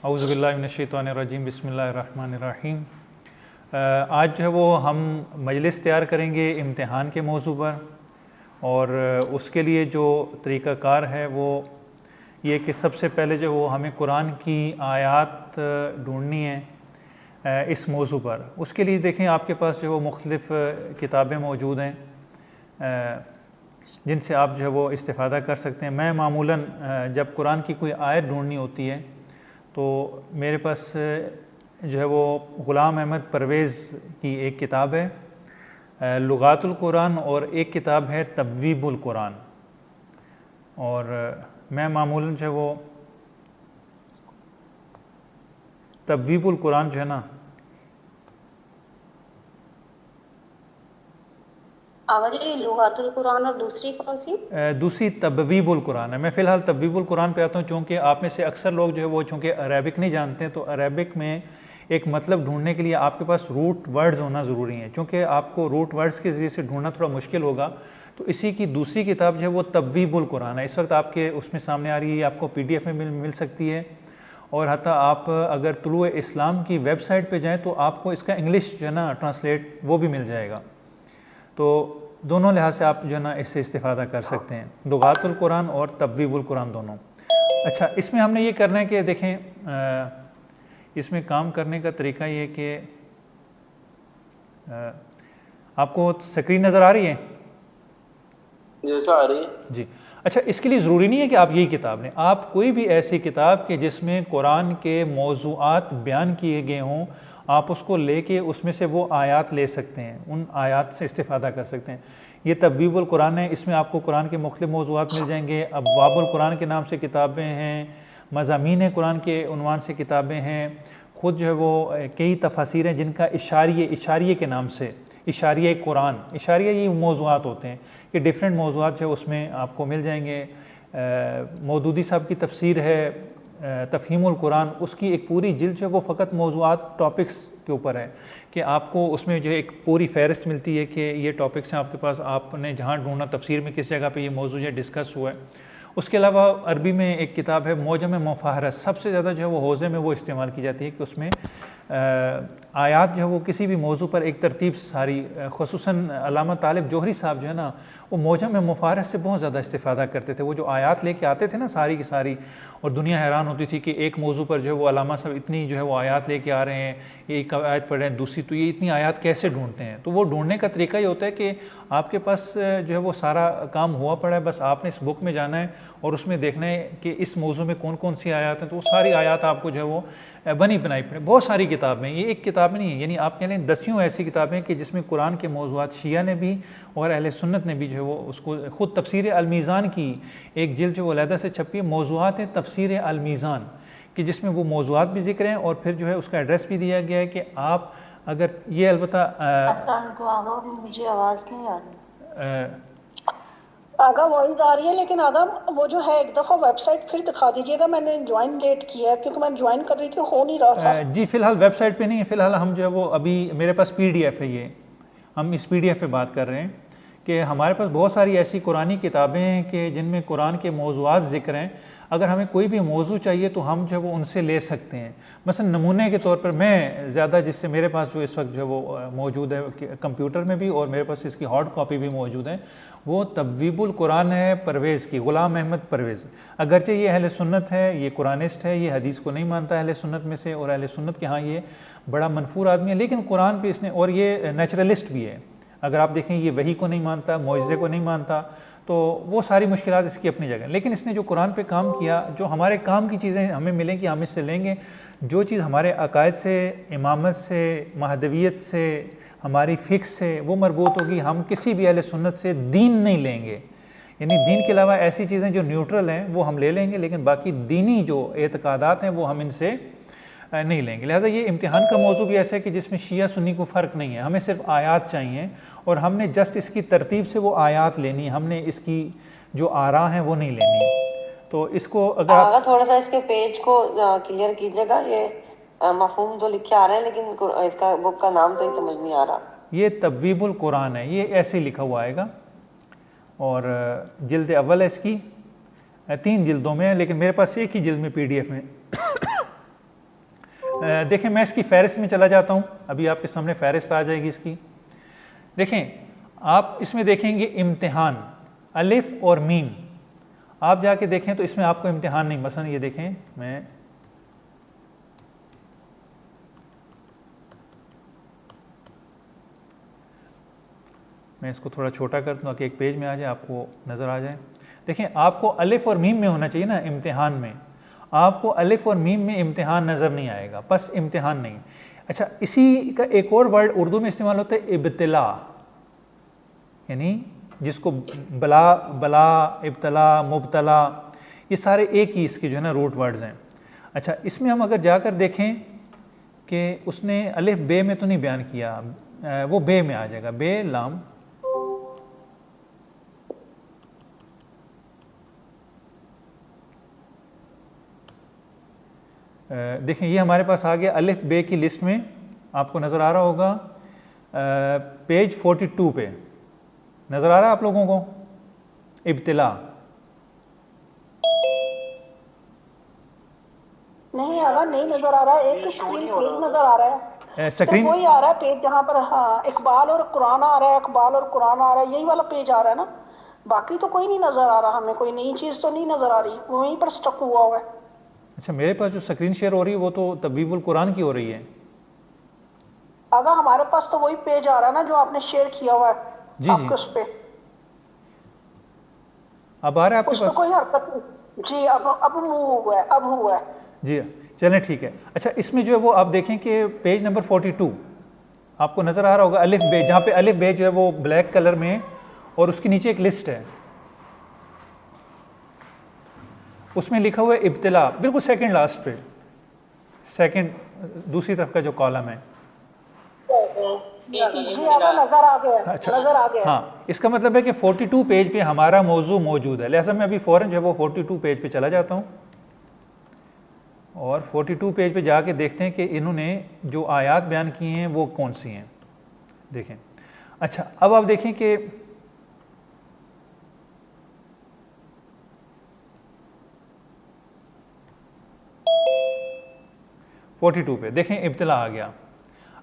औज़ुबिल्लाहि मिनश्शैतानिर्रजीम बिस्मिल्लाहिर्रहमानिर्रहीम। आज जो है वो हम मजलिस तैयार करेंगे इम्तिहान के मौजू पर, और उसके लिए जो तरीक़ाकार है वो ये कि सबसे पहले जो वो हमें कुरान की आयत ढूँढनी है इस मौजू पर। उसके लिए देखें आपके पास जो वो मुख्तलिफ़ किताबें मौजूद हैं जिनसे आप जो है वो इस्तिफ़ादा कर सकते हैं। मैं मामूलन जब कुरान की कोई आयत ढूँढनी होती है तो मेरे पास जो है वो ग़ुलाम अहमद परवेज़ की एक किताब है लुगातुल कुरान, और एक किताब है तब्वीबुल कुरान। और मैं मामूलन जो है वो तब्वीबुल कुरान जो है ना, लुगातुल कुरान, और दूसरी कौन सी? दूसरी तब्वीबुल कुरान है। मैं फ़िलहाल तब्वीबुल कुरान पे आता हूँ, चूँकि आप में से अक्सर लोग जो है वो चूँकि अरबिक नहीं जानते हैं, तो अरबिक में एक मतलब ढूंढने के लिए आपके पास रूट वर्ड्स होना ज़रूरी है। चूँकि आपको रूट वर्ड्स के ज़रिए से ढूंढना थोड़ा मुश्किल होगा, तो इसी की दूसरी किताब जो है वो तब्वीबुल कुरान है। इस वक्त आपके उसमें सामने आ रही है, आपको PDF में मिल सकती है, और हत्ता आप अगर तुलुए इस्लाम की वेबसाइट पे जाएं तो आपको इसका इंग्लिश जो है ना ट्रांसलेट वो भी मिल जाएगा। तो दोनों लिहाज से आप जो है ना इससे इस्तिफ़ादा कर सकते हैं, लुगातुल कुरान और तब्वीबुल कुरान दोनों। अच्छा, इसमें हमने ये करना है कि देखें इसमें काम करने का तरीका ये कि आपको स्क्रीन नज़र आ रही है? जैसा आ रही है जी। अच्छा, इसके लिए ज़रूरी नहीं है कि आप यही किताब लें, आप कोई भी ऐसी किताब के जिसमें कुरान के मौज़ूआत बयान किए गए हों, आप उसको लेके उसमें से वो आयत ले सकते हैं, उन आयत से इस्तिफ़ादा कर सकते हैं। ये तब्वीबुल कुरान है, इसमें आपको कुरान के मुख्तलिफ़ मौज़ूआत मिल जाएंगे। अब्वाबुल कुरान के नाम से किताबें हैं, मज़ामीन कुरान के उन्वान से किताबें हैं, ख़ुद जो है वो कई तफासीर हैं जिनका इशारिये के नाम से, इशारिये कुरान, इशारिया ये मौज़ूआत होते हैं कि डिफरेंट मौज़ूआत जो उसमें आपको मिल जाएंगे। मौदूदी साहब की तफसीर है तफ़हीमुल कुरान, उसकी एक पूरी जिल्द जो है वो फ़कत मौज़ूआत टॉपिक्स के ऊपर है कि आपको उसमें जो एक पूरी फ़हरिस्त मिलती है कि ये टॉपिक्स हैं आपके पास, आपने जहाँ ढूंढना तफसीर में किस जगह पे ये मौजू है डिस्कस हुआ है। उसके अलावा अरबी में एक किताब है मौजम मुफ़ाहरत, सबसे ज़्यादा जो है वो हौज़े में वो इस्तेमाल की जाती है कि उसमें आयात जो है वो किसी भी मौजू पर एक तरतीब से सारी, ख़ुसूसन अल्लामा तालिब जोहरी साहब जो है ना वो मौजम मुफ़ाहरत से बहुत ज़्यादा इस्तिफ़ादा करते थे। वो जो आयात लेके आते थे ना सारी की सारी, और दुनिया हैरान होती थी कि एक मौजू पर जो है वो अल्लामा साहब इतनी जो है वो आयात लेके आ रहे हैं, एक आयत पढ़ रहे हैं दूसरी, तो ये इतनी आयात कैसे ढूंढते हैं? तो वो ढूंढने का तरीका ये होता है कि आपके पास जो है वो सारा काम हुआ पड़ा है, बस आपने इस बुक में जाना है और उसमें देखना है कि इस मौजू में कौन कौन सी आयत हैं, तो वो सारी आयत आपको जो है वो बनी बनाई पड़े। बहुत सारी किताबें, ये एक किताब नहीं है, यानी आप कह लें दसियों ऐसी किताबें कि जिसमें कुरान के मौज़ूआत शिया ने भी और अहले सुन्नत ने भी जो है वो उसको, ख़ुद तफसीर अल-मीज़ान की एक जिल्द जो अलहदा से छपी है, मौज़ूआत तफसीर अल-मीज़ान, कि जिसमें वो मौज़ूआत भी ज़िक्र हैं और फिर जो है उसका एड्रेस भी दिया गया है कि आप अगर ये अलबत्ता मुझे आवाज़ नहीं आ रही। आगा वॉइस आ रही है, लेकिन आगा वो जो है एक दफ़ा वेबसाइट फिर दिखा दीजिएगा। मैंने ज्वाइन लेट किया है क्योंकि मैं ज्वाइन कर रही थी, हो नहीं रहा था। जी फ़िलहाल वेबसाइट पे नहीं है, फ़िलहाल हम जो है वो अभी मेरे पास PDF है, ये हम इस PDF पे बात कर रहे हैं कि हमारे पास बहुत सारी ऐसी कुरानी किताबें हैं कि जिनमें कुरान के मौज़ूआत ज़िक्र हैं। अगर हमें कोई भी मौजू चाहिए तो हम जो है वो उनसे ले सकते हैं। मसलन नमूने के तौर पर मैं ज़्यादा, जिससे मेरे पास जो इस वक्त जो है वो मौजूद है कंप्यूटर में भी, और मेरे पास इसकी हार्ड कॉपी भी मौजूद है, वो तब्वीबुल कुरान है परवेज़ की, ग़ुलाम अहमद परवेज़। अगरचे ये अहले सुन्नत है, ये कुरानिस्ट है, ये हदीस को नहीं मानता अहले सुन्नत में से, और अहले सुन्नत के यहाँ ये बड़ा मनफूर आदमी है, लेकिन कुरान पे इसने, और ये नेचुरलिस्ट भी है। अगर आप देखें ये वही को नहीं मानता, मौइज़े को नहीं मानता, तो वो सारी मुश्किलात इसकी अपनी जगह। लेकिन इसने जो कुरान पे काम किया, जो हमारे काम की चीज़ें हमें मिलेंगी हम इससे लेंगे, जो चीज़ हमारे अकायद से, इमामत से, महदवियत से, हमारी फ़िक्र से वो मरबूत होगी, हम किसी भी अहले सुन्नत से दीन नहीं लेंगे। यानी दीन के अलावा ऐसी चीज़ें जो न्यूट्रल हैं वो हम ले लेंगे, लेकिन बाकी दीनी जो एतकादात हैं वो हम इनसे नहीं लेंगे। लिहाजा ये इम्तिहान का मौजू भी ऐसा है कि जिसमें शिया सुन्नी को फ़र्क नहीं है, हमें सिर्फ आयात चाहिए और हमने जस्ट इसकी तरतीब से वो आयात लेनी है, हमने इसकी जो आरा हैं वो नहीं लेनी। तो इसको अगर आप थोड़ा सा इसके पेज को क्लियर कीजिएगा, ये मफहूम तो लिखे आ रहे हैं लेकिन इसका बुक का नाम सही समझ नहीं आ रहा। ये तब्वीबुल कुरान है, ये ऐसे लिखा हुआ आएगा, और जिल्द अव्वल है इसकी, 3 जिल्दों में है, लेकिन मेरे पास एक ही जिल्द में PDF में देखें मैं इसकी फ़हरिस्त में चला जाता हूँ, अभी आपके सामने फ़हरिस्त आ जाएगी इसकी। देखें आप इसमें देखेंगे इम्तिहान, अलिफ और मीम, आप जाके देखें तो इसमें आपको इम्तिहान नहीं। मसलन ये देखें, मैं इसको थोड़ा छोटा कर दूँ ताकि एक पेज में आ जाए, आपको नज़र आ जाए। देखें आपको अलिफ और मीम में होना चाहिए ना इम्तिहान में, आपको अलिफ और मीम में इम्तिहान नज़र नहीं आएगा, बस इम्तिहान नहीं। अच्छा, इसी का एक और वर्ड उर्दू में इस्तेमाल होता है इब्तिला, यानी जिसको बला, इब्तला, मुब्तला, ये सारे एक ही इसके जो है ना रूट वर्ड्स हैं। अच्छा, इसमें हम अगर जाकर देखें कि उसने अलिफ बे में तो नहीं बयान किया, वो बे में आ जाएगा, बे लाम। देखें ये हमारे पास आ गया अलिफ बे की लिस्ट में, आपको नज़र आ रहा होगा पेज 42 पे नज़र आ रहा है आप लोगों को इब्तिला? नहीं आगा, नहीं नजर आ रहा है, एक स्क्रीन पेज नजर आ रहा है, स्क्रीन वही आ रहा है पेज जहाँ पर हाँ इकबाल और कुरान आ रहा है, इकबाल और कुरान आ रहा है, यही वाला पेज आ रहा है ना, बाकी तो कोई नहीं नजर आ रहा, हमें कोई नई चीज तो नहीं नजर आ रही, वहीं पर स्टक हुआ है। अच्छा, मेरे पास जो स्क्रीन शेयर हो रही है वो तो तबवीबुल कुरान की हो रही है। अगर हमारे पास तो वही पेज आ रहा है ना जो आपने शेयर किया हुआ है। जी जी, उस पे अब आ रहा है आपके पास? कोई हरकत नहीं जी, अब मूव हुआ है, अब हुआ है जी, चलें ठीक है। अच्छा, इसमें जो है वो आप देखें कि पेज नंबर 42 आपको नज़र आ रहा होगा अलिफ बे, जहाँ पे अलिफ बे जो है वो ब्लैक कलर में और उसके नीचे एक लिस्ट है, उसमें लिखा हुआ है इब्तिला, बिल्कुल सेकंड लास्ट पे, सेकंड दूसरी तरफ का जो कॉलम है। जी नजर आ गया। अच्छा, नजर आ गया। हाँ, इसका मतलब है कि 42 पेज पे हमारा मौजू मौजूद है, लिहाजा मैं अभी फ़ौरन जो है वो 42 पेज पे चला जाता हूँ और 42 पेज पे जाके देखते हैं कि इन्होंने जो आयात बयान की हैं वो कौन सी हैं। देखें, अच्छा अब आप देखें कि पे देखें इब्तिला आ गया।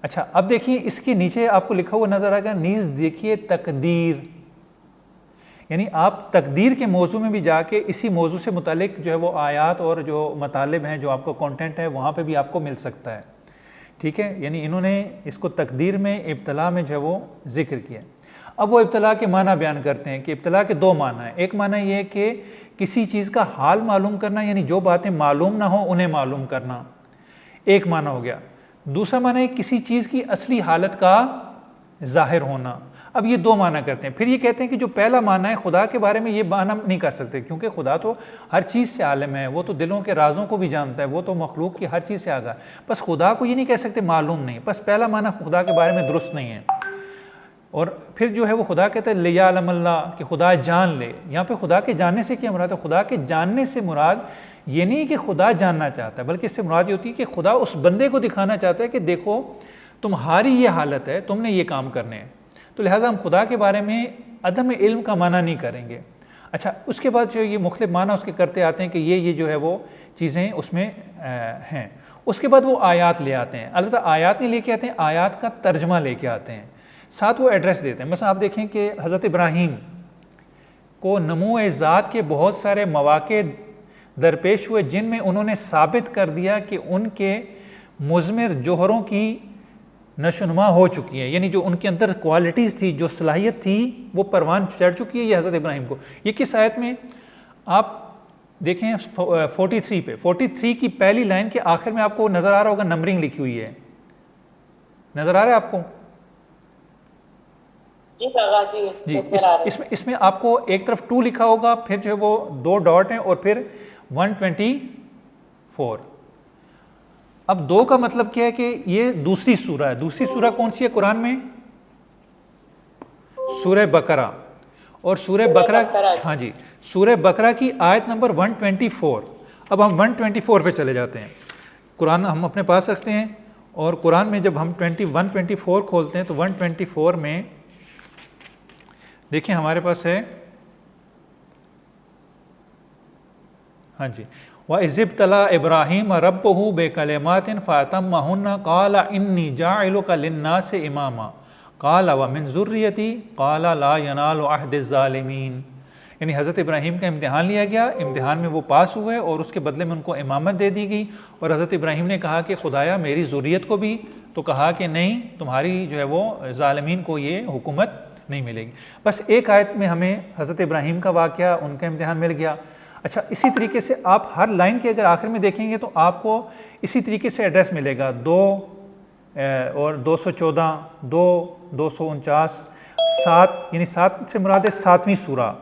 अच्छा, अब देखिए इसके नीचे आपको लिखा हुआ नजर आएगा नीज देखिए तकदीर, यानी आप तकदीर के मौजू में भी जाके इसी मौजू से मुतालिक जो है वो आयात और जो मतालिब हैं, जो आपको कंटेंट है, वहाँ पे भी आपको मिल सकता है। ठीक है, यानी इन्होंने इसको तकदीर में इब्तिला में जो है वो जिक्र किया। अब वो इब्तिला के माना बयान करते हैं कि इब्तिला के दो माना है। एक माना ये कि किसी चीज़ का हाल मालूम करना, यानी जो बातें मालूम ना हो उन्हें मालूम करना, एक माना हो गया। दूसरा माना है किसी चीज़ की असली हालत का जाहिर होना। अब ये दो माना करते हैं। फिर ये कहते हैं कि जो पहला माना है खुदा के बारे में ये माना नहीं कर सकते, क्योंकि खुदा तो हर चीज़ से आलिम है, वो तो दिलों के राजों को भी जानता है, वो तो मखलूक की हर चीज़ से आगा। बस खुदा को ये नहीं कह सकते मालूम नहीं, बस पहला माना खुदा के बारे में दुरुस्त नहीं है। और फिर जो है वो खुदा कहते हैं लियालमल्ला, कि खुदा जान ले। यहाँ पे खुदा के जानने से क्या मुराद है? खुदा के जानने से मुराद ये नहीं कि खुदा जानना चाहता है, बल्कि इससे मुराद ये होती है कि खुदा उस बंदे को दिखाना चाहता है कि देखो तुम्हारी ये हालत है, तुमने ये काम करने हैं। तो लिहाजा हम खुदा के बारे में अदम इल्म का माना नहीं करेंगे। अच्छा, उसके बाद जो ये मुख्तलिफ माना उसके करते आते हैं कि ये जो है वो चीज़ें उसमें हैं। उसके बाद वो आयात ले आते हैं, अलबत्ता आयात नहीं लेके आते हैं, आयात का तर्जमा लेके आते हैं, साथ वो एड्रेस देते हैं। मसलन आप देखें कि हज़रत इब्राहीम को नमो ज़ात के बहुत सारे मौक़े दरपेश हुए जिनमें उन्होंने साबित कर दिया कि उनके मुज़मिर जोहरों की नशोनुमा हो चुकी है, यानी जो उनके अंदर क्वालिटीज़ थी, जो सलाहियत थी, वो परवान चढ़ चुकी है। ये हज़रत इब्राहीम को, ये किस आयत में आप देखें 43 पे, 43 की पहली लाइन के आखिर में आपको नज़र आ रहा होगा नंबरिंग लिखी हुई है, नज़र आ रहा है आपको? जी, इसमें आपको एक तरफ 2 लिखा होगा, फिर जो है वो 2 डॉट हैं और फिर 124। अब 2 का मतलब क्या है कि ये दूसरी सूरा है। दूसरी सूरा कौन सी है कुरान में? सूरह बकरा। और सूरह बकरा, हाँ जी, सूरह बकरा की आयत नंबर 124। अब हम 124 पे चले जाते हैं। कुरान हम अपने पास रखते हैं और कुरान में जब हम 124 खोलते हैं तो 124 में देखिए हमारे पास है, हाँ जी, व इज़िब्तला इब्राहीम रब्बहु बेकलिमातिन फ़अतम्महुन्ना क़ाल इन्नी जाइलुका लिन्नासि इमामा क़ाल व मिन ज़ुर्रियती क़ाल ला यनालु अहदिज़ ज़ालिमीन। यानी हज़रत इब्राहीम का इम्तिहान लिया गया, इम्तिहान में वो पास हुए और उसके बदले में उनको इमामत दे दी गई। और हज़रत इब्राहीम ने कहा कि खुदाया मेरी ज़ुर्रियत को भी, तो कहा कि नहीं, तुम्हारी जो है वो ज़ालिमीन को ये हुकूमत नहीं मिलेगी। बस एक आयत में हमें हज़रत इब्राहीम का वाक़या, उनका इम्तिहान मिल गया। अच्छा, इसी तरीके से आप हर लाइन के अगर आखिर में देखेंगे तो आपको इसी तरीके से एड्रेस मिलेगा, 2 और 214, 2, 249, 7, यानी 7 से मुराद है 7वीं सूरा।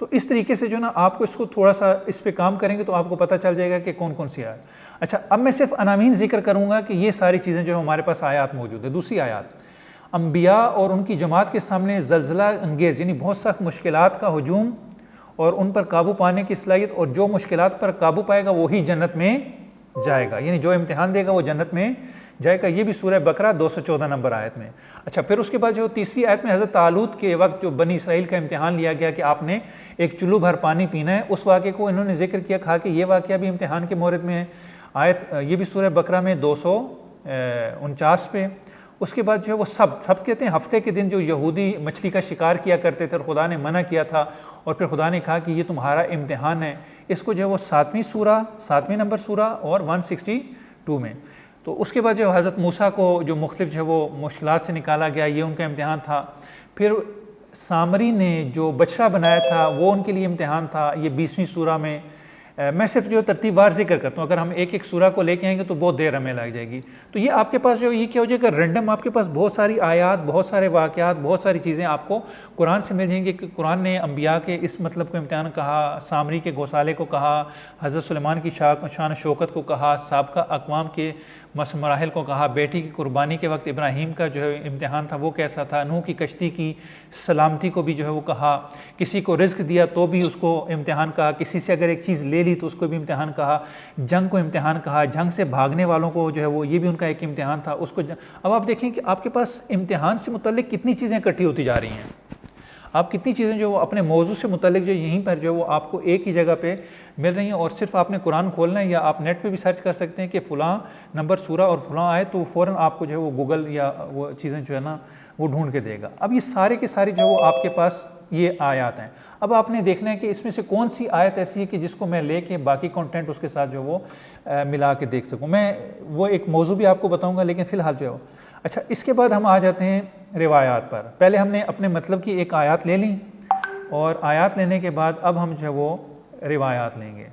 तो इस तरीके से जो ना आपको इसको थोड़ा सा इस पे काम करेंगे तो आपको पता चल जाएगा कि कौन कौन सी आयत। अच्छा, अब मैं सिर्फ अनामीन जिक्र करूँगा कि ये सारी चीज़ें जो हमारे पास आयात मौजूद है। दूसरी आयत, अम्बिया और उनकी जमात के सामने ज़लज़ला अंगेज़ यानी बहुत सख्त मुश्किलात का हुजूम और उन पर काबू पाने की सलाहियत, और जो मुश्किलात पर काबू पाएगा वही जन्नत में जाएगा, यानी जो इम्तिहान देगा वो जन्नत में जाएगा। ये भी सूरह बकरा 214 नंबर आयत में। अच्छा, फिर उसके बाद जो तीसरी आयत में हज़रत तालूत के वक्त जो बनी इसराइल का इम्तिहान लिया गया कि आपने एक चुल्लू भर पानी पीना है, उस वाक़े को इन्होंने जिक्र किया, कहा कि ये वाक़या भी इम्तिहान के मोरद में है। आयत ये भी सूरह बकरा में 249 पे। उसके बाद जो है वो सब कहते हैं हफ्ते के दिन जो यहूदी मछली का शिकार किया करते थे और खुदा ने मना किया था, और फिर खुदा ने कहा कि ये तुम्हारा इम्तिहान है। इसको जो है वो 7वीं नंबर सूरा और 162 में। तो उसके बाद जो हज़रत मूसा को जो मुख्तलिफ जो है वो मुश्किलात से निकाला गया, ये उनका इम्तिहान था। फिर सामरी ने जो बछड़ा बनाया था वो उनके लिए इम्तिहान था, ये 20वीं सूरा में। मैं सिर्फ जो तरतीबवार जिक्र करता हूँ, अगर हम एक एक सूरा को लेके आएंगे तो बहुत देर हमें लग जाएगी। तो ये आपके पास जो ये क्या हो जाएगा, रैंडम आपके पास बहुत सारी आयात, बहुत सारे वाक़यात, बहुत सारी चीज़ें आपको कुरान से मिल जाएंगी कि कुरान ने अम्बिया के इस मतलब को इम्तिहान कहा, सामरी के गौसाले को कहा, हज़रत सुलेमान की शान शौकत को कहा, साबका अक़वाम के मराहिल को कहा, बेटी की कुर्बानी के वक्त इब्राहीम का जो है इम्तिहान था वो कैसा था, नूह की कश्ती की सलामती को भी जो है वो कहा, किसी को रिज़्क़ दिया तो भी उसको इम्तिहान कहा, किसी से अगर एक चीज़ ले ली तो उसको भी इम्तिहान कहा, जंग को इम्तिहान कहा, जंग से भागने वालों को जो है वो ये भी उनका एक इम्तिहान था उसको। अब आप देखें कि आपके पास इम्तिहान से मुतल्लिक कितनी चीज़ें इकट्ठी होती जा रही हैं, आप कितनी चीज़ें जो अपने मौजू से मुतल्लिक जो यहीं पर जो वो आपको एक ही जगह पे मिल रही हैं। और सिर्फ आपने कुरान खोलना है या आप नेट पे भी सर्च कर सकते हैं कि फ़लाँ नंबर सूरा और फ़लाँ आए, तो फ़ौरन आपको जो है वो गूगल या वो चीज़ें जो है ना वो ढूंढ के देगा। अब ये सारे के सारे जो है वो आपके पास ये आयत हैं। अब आपने देखना है कि इसमें से कौन सी आयत ऐसी है कि जिसको मैं लेके बाकी कंटेंट उसके साथ जो वो मिला के देख सकूँ। मैं वो एक मौजू भी आपको बताऊँगा, लेकिन फ़िलहाल जो है अच्छा, इसके बाद हम आ जाते हैं रिवायात पर। पहले हमने अपने मतलब की एक आयत ले ली, और आयत लेने के बाद अब हम जो है वो रिवायात लेंगे।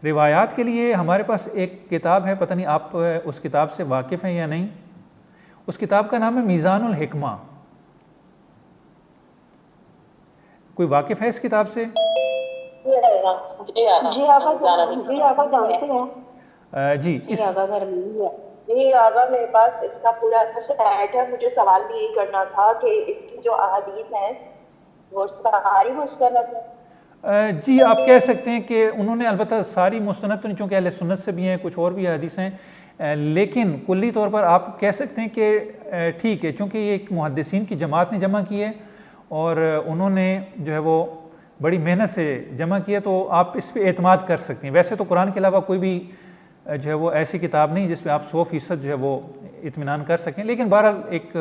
रिवायात के लिए हमारे पास एक किताब है, पता नहीं आप उस किताब से वाकिफ़ हैं या नहीं। उस किताब का नाम है मीज़ानुल हिकमा। कोई वाकिफ़ है इस किताब से? जी आगा जानते हैं। जी, नहीं आगा, मेरे पास इसका पूरा सेट है। मुझे सवाल भी यही करना था कि इसकी जो अहादीस हैं वो सारी मुस्तनद है। जी, आप कह सकते हैं कि उन्होंने अलबत्ता सारी मुस्तनद तो नहीं, चूँकि अहले सुन्नत से भी हैं, कुछ और भी हदीस हैं, लेकिन कुल्ली तौर पर आप कह सकते हैं कि ठीक है, चूँकि ये एक मुहद्दिसीन की जमात ने जमा की है और उन्होंने जो है वो बड़ी मेहनत से जमा किया, तो आप इस पर एतमाद कर सकते हैं। वैसे तो कुरान के अलावा कोई भी जो है वो ऐसी किताब नहीं जिस पे आप 100% जो है वो इत्मीनान कर सकें, लेकिन बहरहाल एक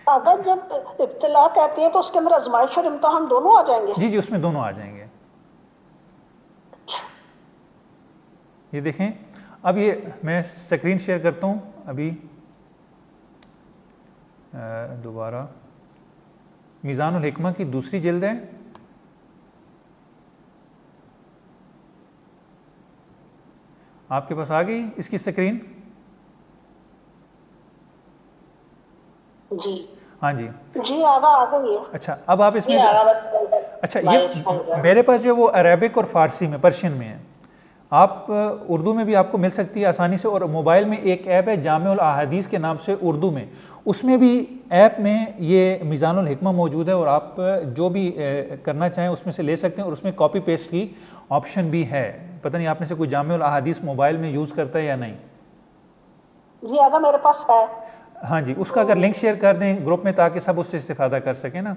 अगर जब इब्तिला कहते हैं तो उसके अंदर आजमाइश और इम्तिहान दोनों आ जाएंगे। जी, उसमें दोनों आ जाएंगे। ये देखें, अब ये मैं स्क्रीन शेयर करता हूँ अभी दोबारा। मीज़ानुल हिकमा की दूसरी जिल्द है। आपके पास आ गई इसकी स्क्रीन? जी हाँ जी, आगा आ गई है। अच्छा, अब आप इसमें अच्छा, ये मेरे पास जो वो अरेबिक और फ़ारसी में, पर्शियन में है। आप उर्दू में भी आपको मिल सकती है आसानी से, और मोबाइल में एक ऐप है जामिउल अहादीस के नाम से उर्दू में, उसमें भी ऐप में ये मीज़ानुल हिकमा मौजूद है, और आप जो भी करना चाहें उसमें से ले सकते हैं, और उसमें कॉपी पेस्ट की ऑप्शन भी है। पता नहीं आप में से कोई जामिउल अहादीस मोबाइल में यूज़ करता है या नहीं? जी आगा मेरे पास है। हाँ जी, उसका अगर लिंक शेयर कर दें ग्रुप में ताकि सब उससे इस्तेफादा कर सकें ना।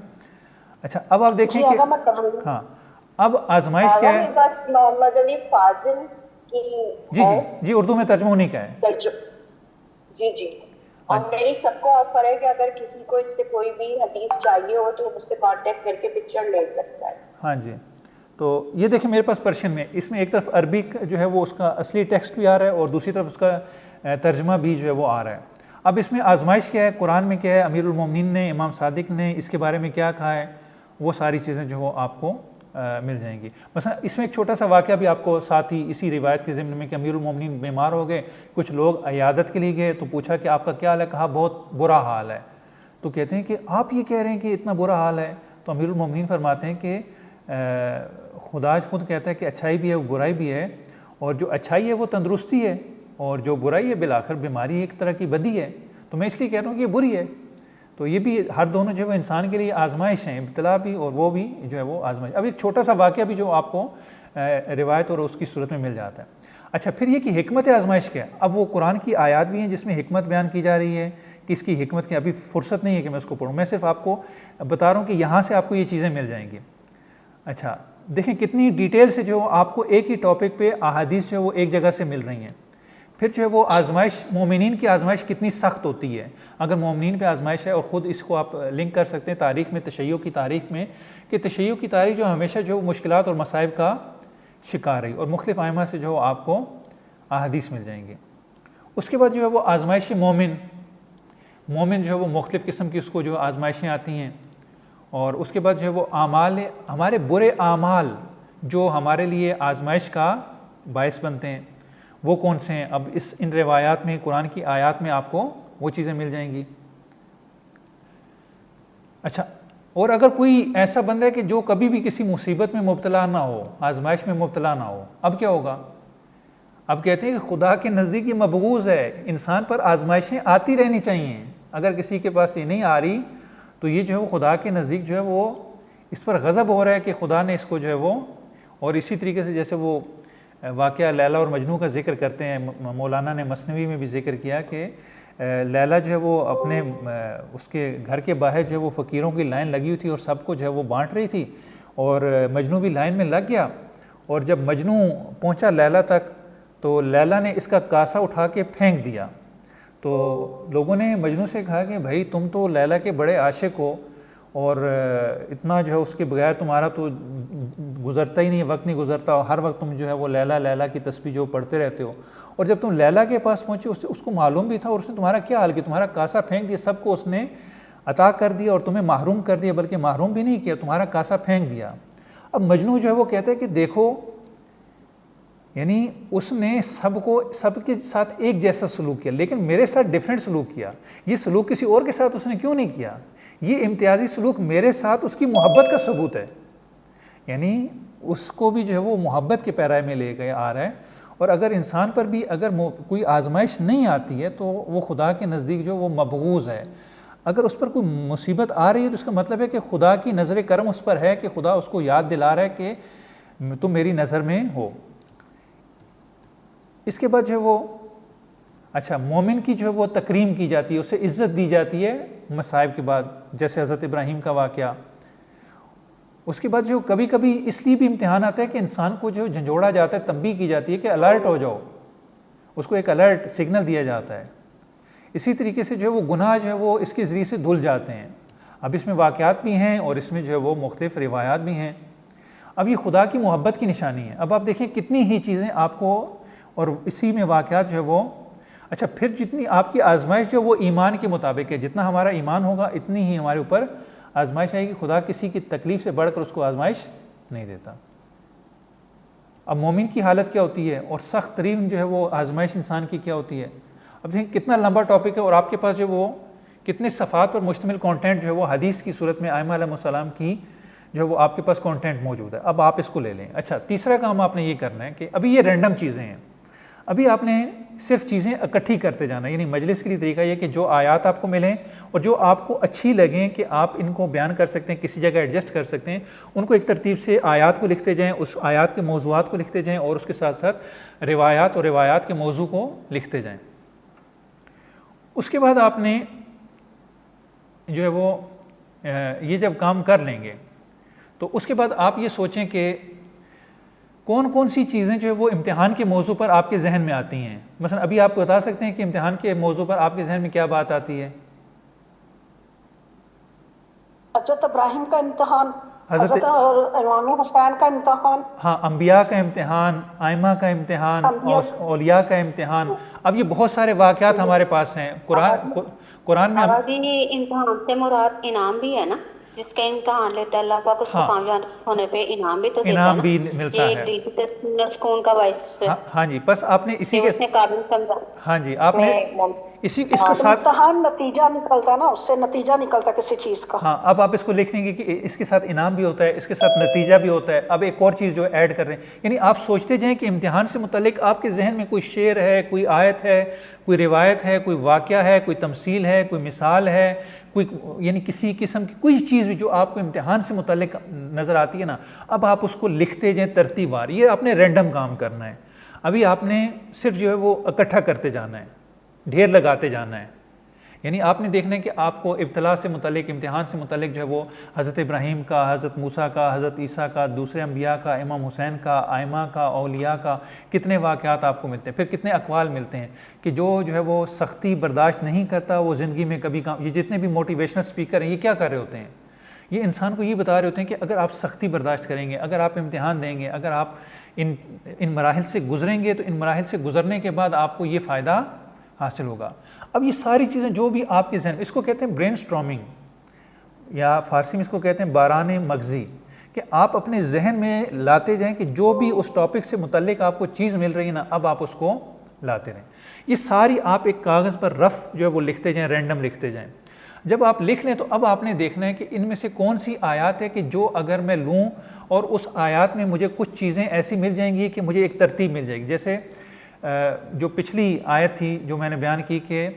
अच्छा, अब आप देखें कि हाँ, अब आजमाइश क्या है। मोहम्मद अली फाजिल की जी है। जी जी, उर्दू में तर्जुमा उन्हीं का है। जी जी। और मेरी सबको ऑफर है कि अगर किसी को इससे कोई भी हदीस चाहिए हो तो मुझसे कांटेक्ट करके पिक्चर ले सकता है। हाँ जी, तो ये देखिए मेरे पास पर्शियन में, इसमें एक तरफ अरबिक जो है वो उसका असली टेक्स्ट भी आ रहा है और दूसरी तरफ उसका तर्जमा भी जो है वो आ रहा है। अब इसमें आजमाइश क्या है, कुरान में क्या है, अमीरुल मोमिनीन ने, इमाम सादिक ने इसके बारे में क्या कहा है, वो सारी चीज़ें जो वो आपको मिल जाएंगी। बस इसमें एक छोटा सा वाक़या भी आपको साथ ही इसी रिवायत के ज़िम्न में कि अमीरुल मोमिनीन बीमार हो गए, कुछ लोग अयादत के लिए गए तो पूछा कि आपका क्या हाल है, कहा बहुत बुरा हाल है। तो कहते हैं कि आप ये कह रहे हैं कि इतना बुरा हाल है, तो अमीरुल मोमिनीन फरमाते हैं कि खुदा खुद कहता है कि अच्छाई भी है वो बुराई भी है, और जो अच्छाई है वो तंदुरुस्ती है और जो बुराई है बिलाखिर बीमारी एक तरह की बदी है, तो मैं इसलिए कह रहा हूँ कि ये बुरी है। तो ये भी हर दोनों जो है इंसान के लिए आजमाइश हैं, इब्तला भी और वो भी जो है वो आजमाइश। अब एक छोटा सा वाक़या भी जो आपको रिवायत और उसकी सूरत में मिल जाता है। अच्छा, फिर ये कि हिकमत आजमाइश क्या है। अब वो कुरान की आयत भी हैं जिसमें हिकमत बयान की जा रही है कि इसकी हिकमत की अभी फुर्सत नहीं है कि मैं उसको पढ़ूँ, मैं सिर्फ आपको बता रहा हूँ कि यहाँ से आपको ये चीज़ें मिल जाएंगी। अच्छा देखें कितनी डिटेल से जो आपको एक ही टॉपिक पे अहादीस जो है वो एक जगह से मिल रही हैं। फिर जो है वो आजमाइश, मोमिनीन की आजमाइश कितनी सख्त होती है। अगर मोमिनीन पे आजमाइश है, और ख़ुद इसको आप लिंक कर सकते हैं तारीख़ में, तशय्युअ की तारीख़ में, कि तशय्युअ की तारीख़ जो हमेशा जो मुश्किलात और मसाइब का शिकार रही, और मुख्तलिफ़ आइमा से जो आपको अहादीस मिल जाएंगे। उसके बाद जो है वो आजमाइश मोमिन जो है वो मुख्तलिफ़ किस्म की उसको जो आजमाइशें आती हैं। और उसके बाद जो है वो आमाल, हमारे बुरे आमाल जो हमारे लिए आजमाइश का बायस बनते हैं, वो कौन से हैं। अब इन रिवायात में, कुरान की आयत में आपको वो चीज़ें मिल जाएंगी। अच्छा, और अगर कोई ऐसा बंदा है कि जो कभी भी किसी मुसीबत में मुब्तला ना हो, आजमाइश में मुब्तला ना हो, अब क्या होगा। अब कहते हैं कि खुदा के नज़दीक ये मबगूज़ है, इंसान पर आजमाइशें आती रहनी चाहिए। अगर किसी के पास ये नहीं आ रही तो ये जो है वो खुदा के नज़दीक जो है वो इस पर गज़ब हो रहा है कि खुदा ने इसको जो है वो। और इसी तरीके से जैसे वो वाक़या लैला और मजनू का जिक्र करते हैं, मौलाना ने मसनवी में भी जिक्र किया कि लैला जो है वो अपने उसके घर के बाहर जो है वो फ़कीरों की लाइन लगी हुई थी और सबको जो है वो बांट रही थी, और मजनू भी लाइन में लग गया। और जब मजनू पहुंचा लैला तक तो लैला ने इसका कासा उठा के फेंक दिया। तो लोगों ने मजनू से कहा कि भाई तुम तो लैला के बड़े आशिक हो और इतना जो है उसके बगैर तुम्हारा तो गुज़रता ही नहीं, वक्त नहीं गुज़रता, हर वक्त तुम जो है वो लैला लैला की तस्बीह जो पढ़ते रहते हो। और जब तुम लैला के पास पहुँचे उसको मालूम भी था और उसने तुम्हारा क्या हाल किया, तुम्हारा कासा फेंक दिया, सबको उसने अता कर दिया और तुम्हें महरूम कर दिया, बल्कि महरूम भी नहीं किया, तुम्हारा कासा फेंक दिया। अब मजनू जो है वो कहता है कि देखो, यानी उसने सबके साथ एक जैसा सलूक किया लेकिन मेरे साथ डिफरेंट सलूक किया। ये सलूक किसी और के साथ उसने क्यों नहीं किया। ये इम्तियाजी सलूक मेरे साथ उसकी मोहब्बत का सबूत है, यानी उसको भी जो है वो मोहब्बत के पैराए में ले गए आ रहा है। और अगर इंसान पर भी अगर कोई आजमाइश नहीं आती है तो वो खुदा के नज़दीक जो वो मबगूज़ है। अगर उस पर कोई मुसीबत आ रही है तो उसका मतलब है कि खुदा की नज़र करम उस पर है, कि खुदा उसको याद दिला रहा है कि तुम मेरी नज़र में हो। इसके बाद जो है वो अच्छा, मोमिन की जो है वो तकरीम की जाती है, उसे इज़्ज़त दी जाती है मसाइब के बाद, जैसे हज़रत इब्राहीम का वाक़या। उसके बाद जो कभी कभी इसलिए भी इम्तिहान आता है कि इंसान को जो झंझोड़ा जाता है, तंबीह की जाती है कि अलर्ट हो जाओ, उसको एक अलर्ट सिग्नल दिया जाता है। इसी तरीके से जो है वो गुनाह जो है वो इसके ज़रिए से धुल जाते हैं। अब इसमें वाक़यात भी हैं और इसमें जो है वो मुख्तलिफ़ रिवायात भी हैं। अब ये खुदा की मोहब्बत की निशानी है। अब आप देखें कितनी ही चीज़ें आपको, और इसी में वाक़यात जो है वो अच्छा, फिर जितनी आपकी आजमाइश जो वो ईमान के मुताबिक है, जितना हमारा ईमान होगा इतनी ही हमारे ऊपर आजमाइश आएगी। खुदा किसी की तकलीफ़ से बढ़कर उसको आजमाइश नहीं देता। अब मोमिन की हालत क्या होती है और सख्त तरीन जो है वो आजमाइश इंसान की क्या होती है। अब देखिए कितना लंबा टॉपिक है और आपके पास जो वो कितने सफ़ात पर मुश्तमिल कंटेंट जो है वो हदीस की सूरत में आइमा अलैहिस्सलाम की जो है वो आपके पास कंटेंट मौजूद है। अब आप इसको ले लें। अच्छा, तीसरा काम आपने ये करना है कि अभी ये रैंडम चीज़ें हैं, अभी आपने सिर्फ चीज़ें इकट्ठी करते जाना, यानी मजलिस के लिए तरीका ये कि जो आयात आपको मिलें और जो आपको अच्छी लगें कि आप इनको बयान कर सकते हैं, किसी जगह एडजस्ट कर सकते हैं, उनको एक तरतीब से आयात को लिखते जाएं, उस आयात के मौज़ूआत को लिखते जाएं और उसके साथ साथ रिवायात और रिवायात के मौजू को लिखते जाएं। उसके बाद आपने जो है वो ये जब काम कर लेंगे तो उसके बाद आप ये सोचें कि कौन कौन सी चीज़ें जो है वो इम्तिहान के मौजू पर आपके जहन में आती हैं? मसलन अभी आप बता सकते हैं कि इम्तिहान के मौजू पर आपके जहन में क्या बात आती है? हजरत इब्राहिम का इम्तिहान, हज़रत हजरत इमाम हुसैन का इम्तिहान, हाँ, अम्बिया का इम्तिहान, आइमा का इम्तिहान, औलिया का इम्तिहान। अब ये बहुत सारे वाक़यात हमारे पास हैं कुरान में। जी इम्तिहान से मुराद इनाम भी है ना, जिसका इम्तिहान लेता है अल्लाह पाक उसको हाँ, कामयाब होने पे इनाम भी तो देता है इनाम ना। भी मिलता ये है। दिल की सुकून का बाइस है हाँ जी, बस आपने इसी कि के उसने काबिल समझा। हाँ जी, आपने इसके साथ इम्तिहान नतीजा निकलता ना, उससे नतीजा निकलता किसी चीज का। हाँ, अब आप इसको लिख लेंगे कि इसके साथ इनाम भी होता है, इसके साथ नतीजा भी होता है। अब एक और चीज़ जो ऐड कर रहे हैं, यानी आप सोचते जाएं कि इम्तिहान से मुतल्लिक आपके जहन में कोई शेर है, कोई आयत है, कोई रिवायत है, कोई वाक़या है, कोई तमसील है, कोई मिसाल है, कोई यानी किसी किस्म की कोई चीज़ भी जो आपको इम्तिहान से मुतल्लिक नज़र आती है ना, अब आप उसको लिखते जाएँ तरतीबवार। ये आपने रैंडम काम करना है। अभी आपने सिर्फ जो है वो इकट्ठा करते जाना है, ढेर लगाते जाना है। यानी आपने देखना है कि आपको इब्तला से मुतल्लिक, इम्तिहान से मुतल्लिक जो है वो हज़रत इब्राहीम का, हज़रत मूसा का, हज़रत ईसा का, दूसरे अम्बिया का, इमाम हुसैन का, आइमा का, औलिया का, कितने वाक़यात आपको मिलते हैं। फिर कितने अक़वाल मिलते हैं कि जो है वो सख्ती बर्दाश्त नहीं करता, वो ज़िंदगी में कभी काम। ये जितने भी मोटिवेशनल स्पीकर हैं, ये क्या कर रहे होते हैं? ये इंसान को ये बता रहे होते हैं कि अगर आप सख्ती बर्दाश्त करेंगे, अगर आप इम्तिहान देंगे, अगर आप इन मराहिल से गुजरेंगे, तो इन मराहिल से गुजरने के बाद आपको ये फ़ायदा हासिल होगा। अब ये सारी चीज़ें जो भी आपके जहन, इसको कहते हैं ब्रेन स्ट्रॉमिंग, या फ़ारसी में इसको कहते हैं बाराने मगज़ी, कि आप अपने जहन में लाते जाएं कि जो भी उस टॉपिक से मुतल्लिक आपको चीज़ मिल रही है ना, अब आप उसको लाते रहें। ये सारी आप एक कागज़ पर रफ़ जो है वो लिखते जाएं, रैंडम लिखते जाएं। जब आप लिख लें तो अब आपने देखना है कि इनमें से कौन सी आयत है कि जो अगर मैं लूँ और उस आयत में मुझे कुछ चीज़ें ऐसी मिल जाएंगी कि मुझे एक तरतीब मिल जाएगी। जैसे जो पिछली आयत थी जो मैंने बयान की कि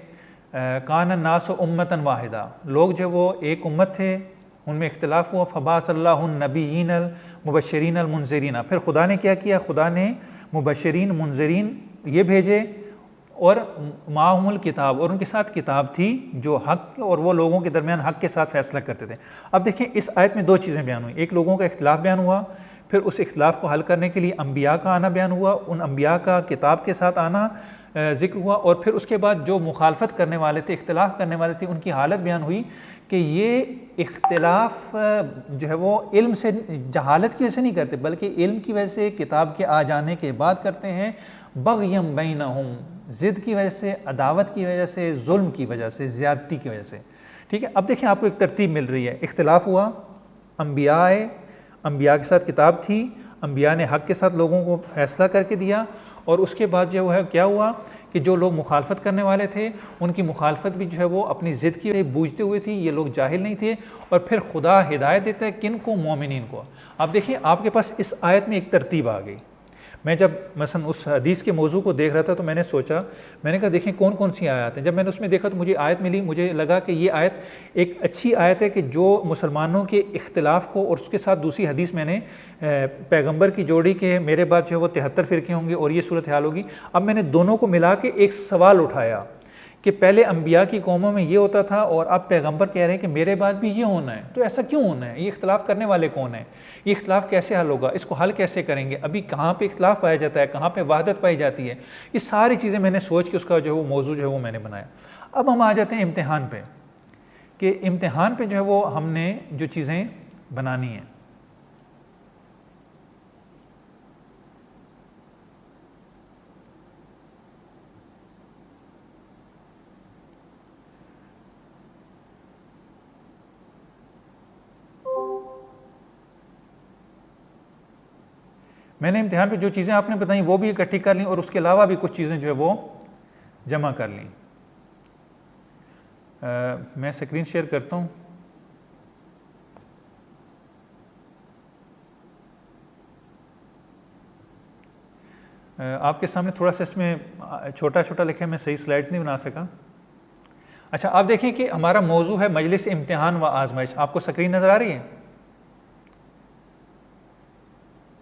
कान नास उम्मतन वाहिदा, लोग जो वो एक उम्मत थे, उनमें इख्तिलाफ हुआ, फ़बासल्लाहु नबीयीन मुबश्शिरीन मुनज़िरीन। फिर खुदा ने क्या किया? खुदा ने मुबश्शिरीन मुनज़िरीन ये भेजे और माहुमुल किताब, और उनके साथ किताब थी जो हक़ और वो लोगों के दरमियान हक़ के साथ फ़ैसला करते थे। अब देखें इस आयत में दो चीज़ें बयान हुई, एक लोगों का इख्तिलाफ बयान हुआ, फिर उस इख्तिलाफ को हल करने के लिए अम्बिया का आना बयान हुआ, उन अम्बिया का किताब के साथ आना ज़िक्र हुआ, और फिर उसके बाद जो मुखालफत करने वाले थे, इख्तिलाफ करने वाले थे, उनकी हालत बयान हुई कि ये इख्तिलाफ जो है वो इल्म से, जहालत की वजह से नहीं करते, बल्कि इल्म की वजह से, किताब के आ जाने के बाद करते हैं, बग़यम बैनहुम, ज़िद की वजह से, अदावत की वजह से, जुल्म की वजह से, ज़्यादती की वजह से। ठीक है, अब देखें आपको एक तरतीब मिल रही है। इख्तिलाफ हुआ, अम्बिया आए, अम्बिया के साथ किताब थी, अम्बिया ने हक़ के साथ लोगों को फ़ैसला करके दिया, और उसके बाद जो है क्या हुआ कि जो लोग मुखालफत करने वाले थे, उनकी मुखालफत भी जो है वो अपनी ज़िद की बूझते हुए थी, ये लोग जाहिल नहीं थे, और फिर खुदा हिदायत देता है किन को? मोमिनीन को। अब देखिए आपके पास इस आयत में एक तरतीब आ गई। मैं जब मसलन उस हदीस के मौजू को देख रहा था तो मैंने सोचा, मैंने कहा देखें कौन कौन सी आयत हैं। जब मैंने उसमें देखा तो मुझे आयत मिली, मुझे लगा कि ये आयत एक अच्छी आयत है कि जो मुसलमानों के इख्तिलाफ़ को, और उसके साथ दूसरी हदीस मैंने पैगंबर की जोड़ी के मेरे बाद जो है वो 73 फ़िरके होंगे और ये सूरत हाल होगी। अब मैंने दोनों को मिला के एक सवाल उठाया कि पहले अम्बिया की कौमों में ये होता था और अब पैगंबर कह रहे हैं कि मेरे बाद भी ये होना है, तो ऐसा क्यों होना है? ये इख्तिलाफ़ करने वाले कौन है? ये इख्तिलाफ़ कैसे हल होगा? इसको हल कैसे करेंगे? अभी कहाँ पे इख्तिलाफ़ पाया जाता है, कहाँ पे वहदत पाई जाती है? ये सारी चीज़ें मैंने सोच के उसका जो है वो मौजू जो है वो मैंने बनाया। अब हम आ जाते हैं इम्तिहान पे, कि इम्तिहान पे जो है वो हमने जो चीज़ें बनानी हैं। मैंने इम्तिहान पे जो चीज़ें आपने बताई वो भी इकट्ठी कर ली, और उसके अलावा भी कुछ चीज़ें जो है वो जमा कर ली। मैं स्क्रीन शेयर करता हूँ। आपके सामने थोड़ा सा इसमें छोटा छोटा लिखा है, मैं सही स्लाइड्स नहीं बना सका। अच्छा, आप देखें कि हमारा मौजू है मजलिस इम्तिहान व आजमाइश। आपको स्क्रीन नज़र आ रही है?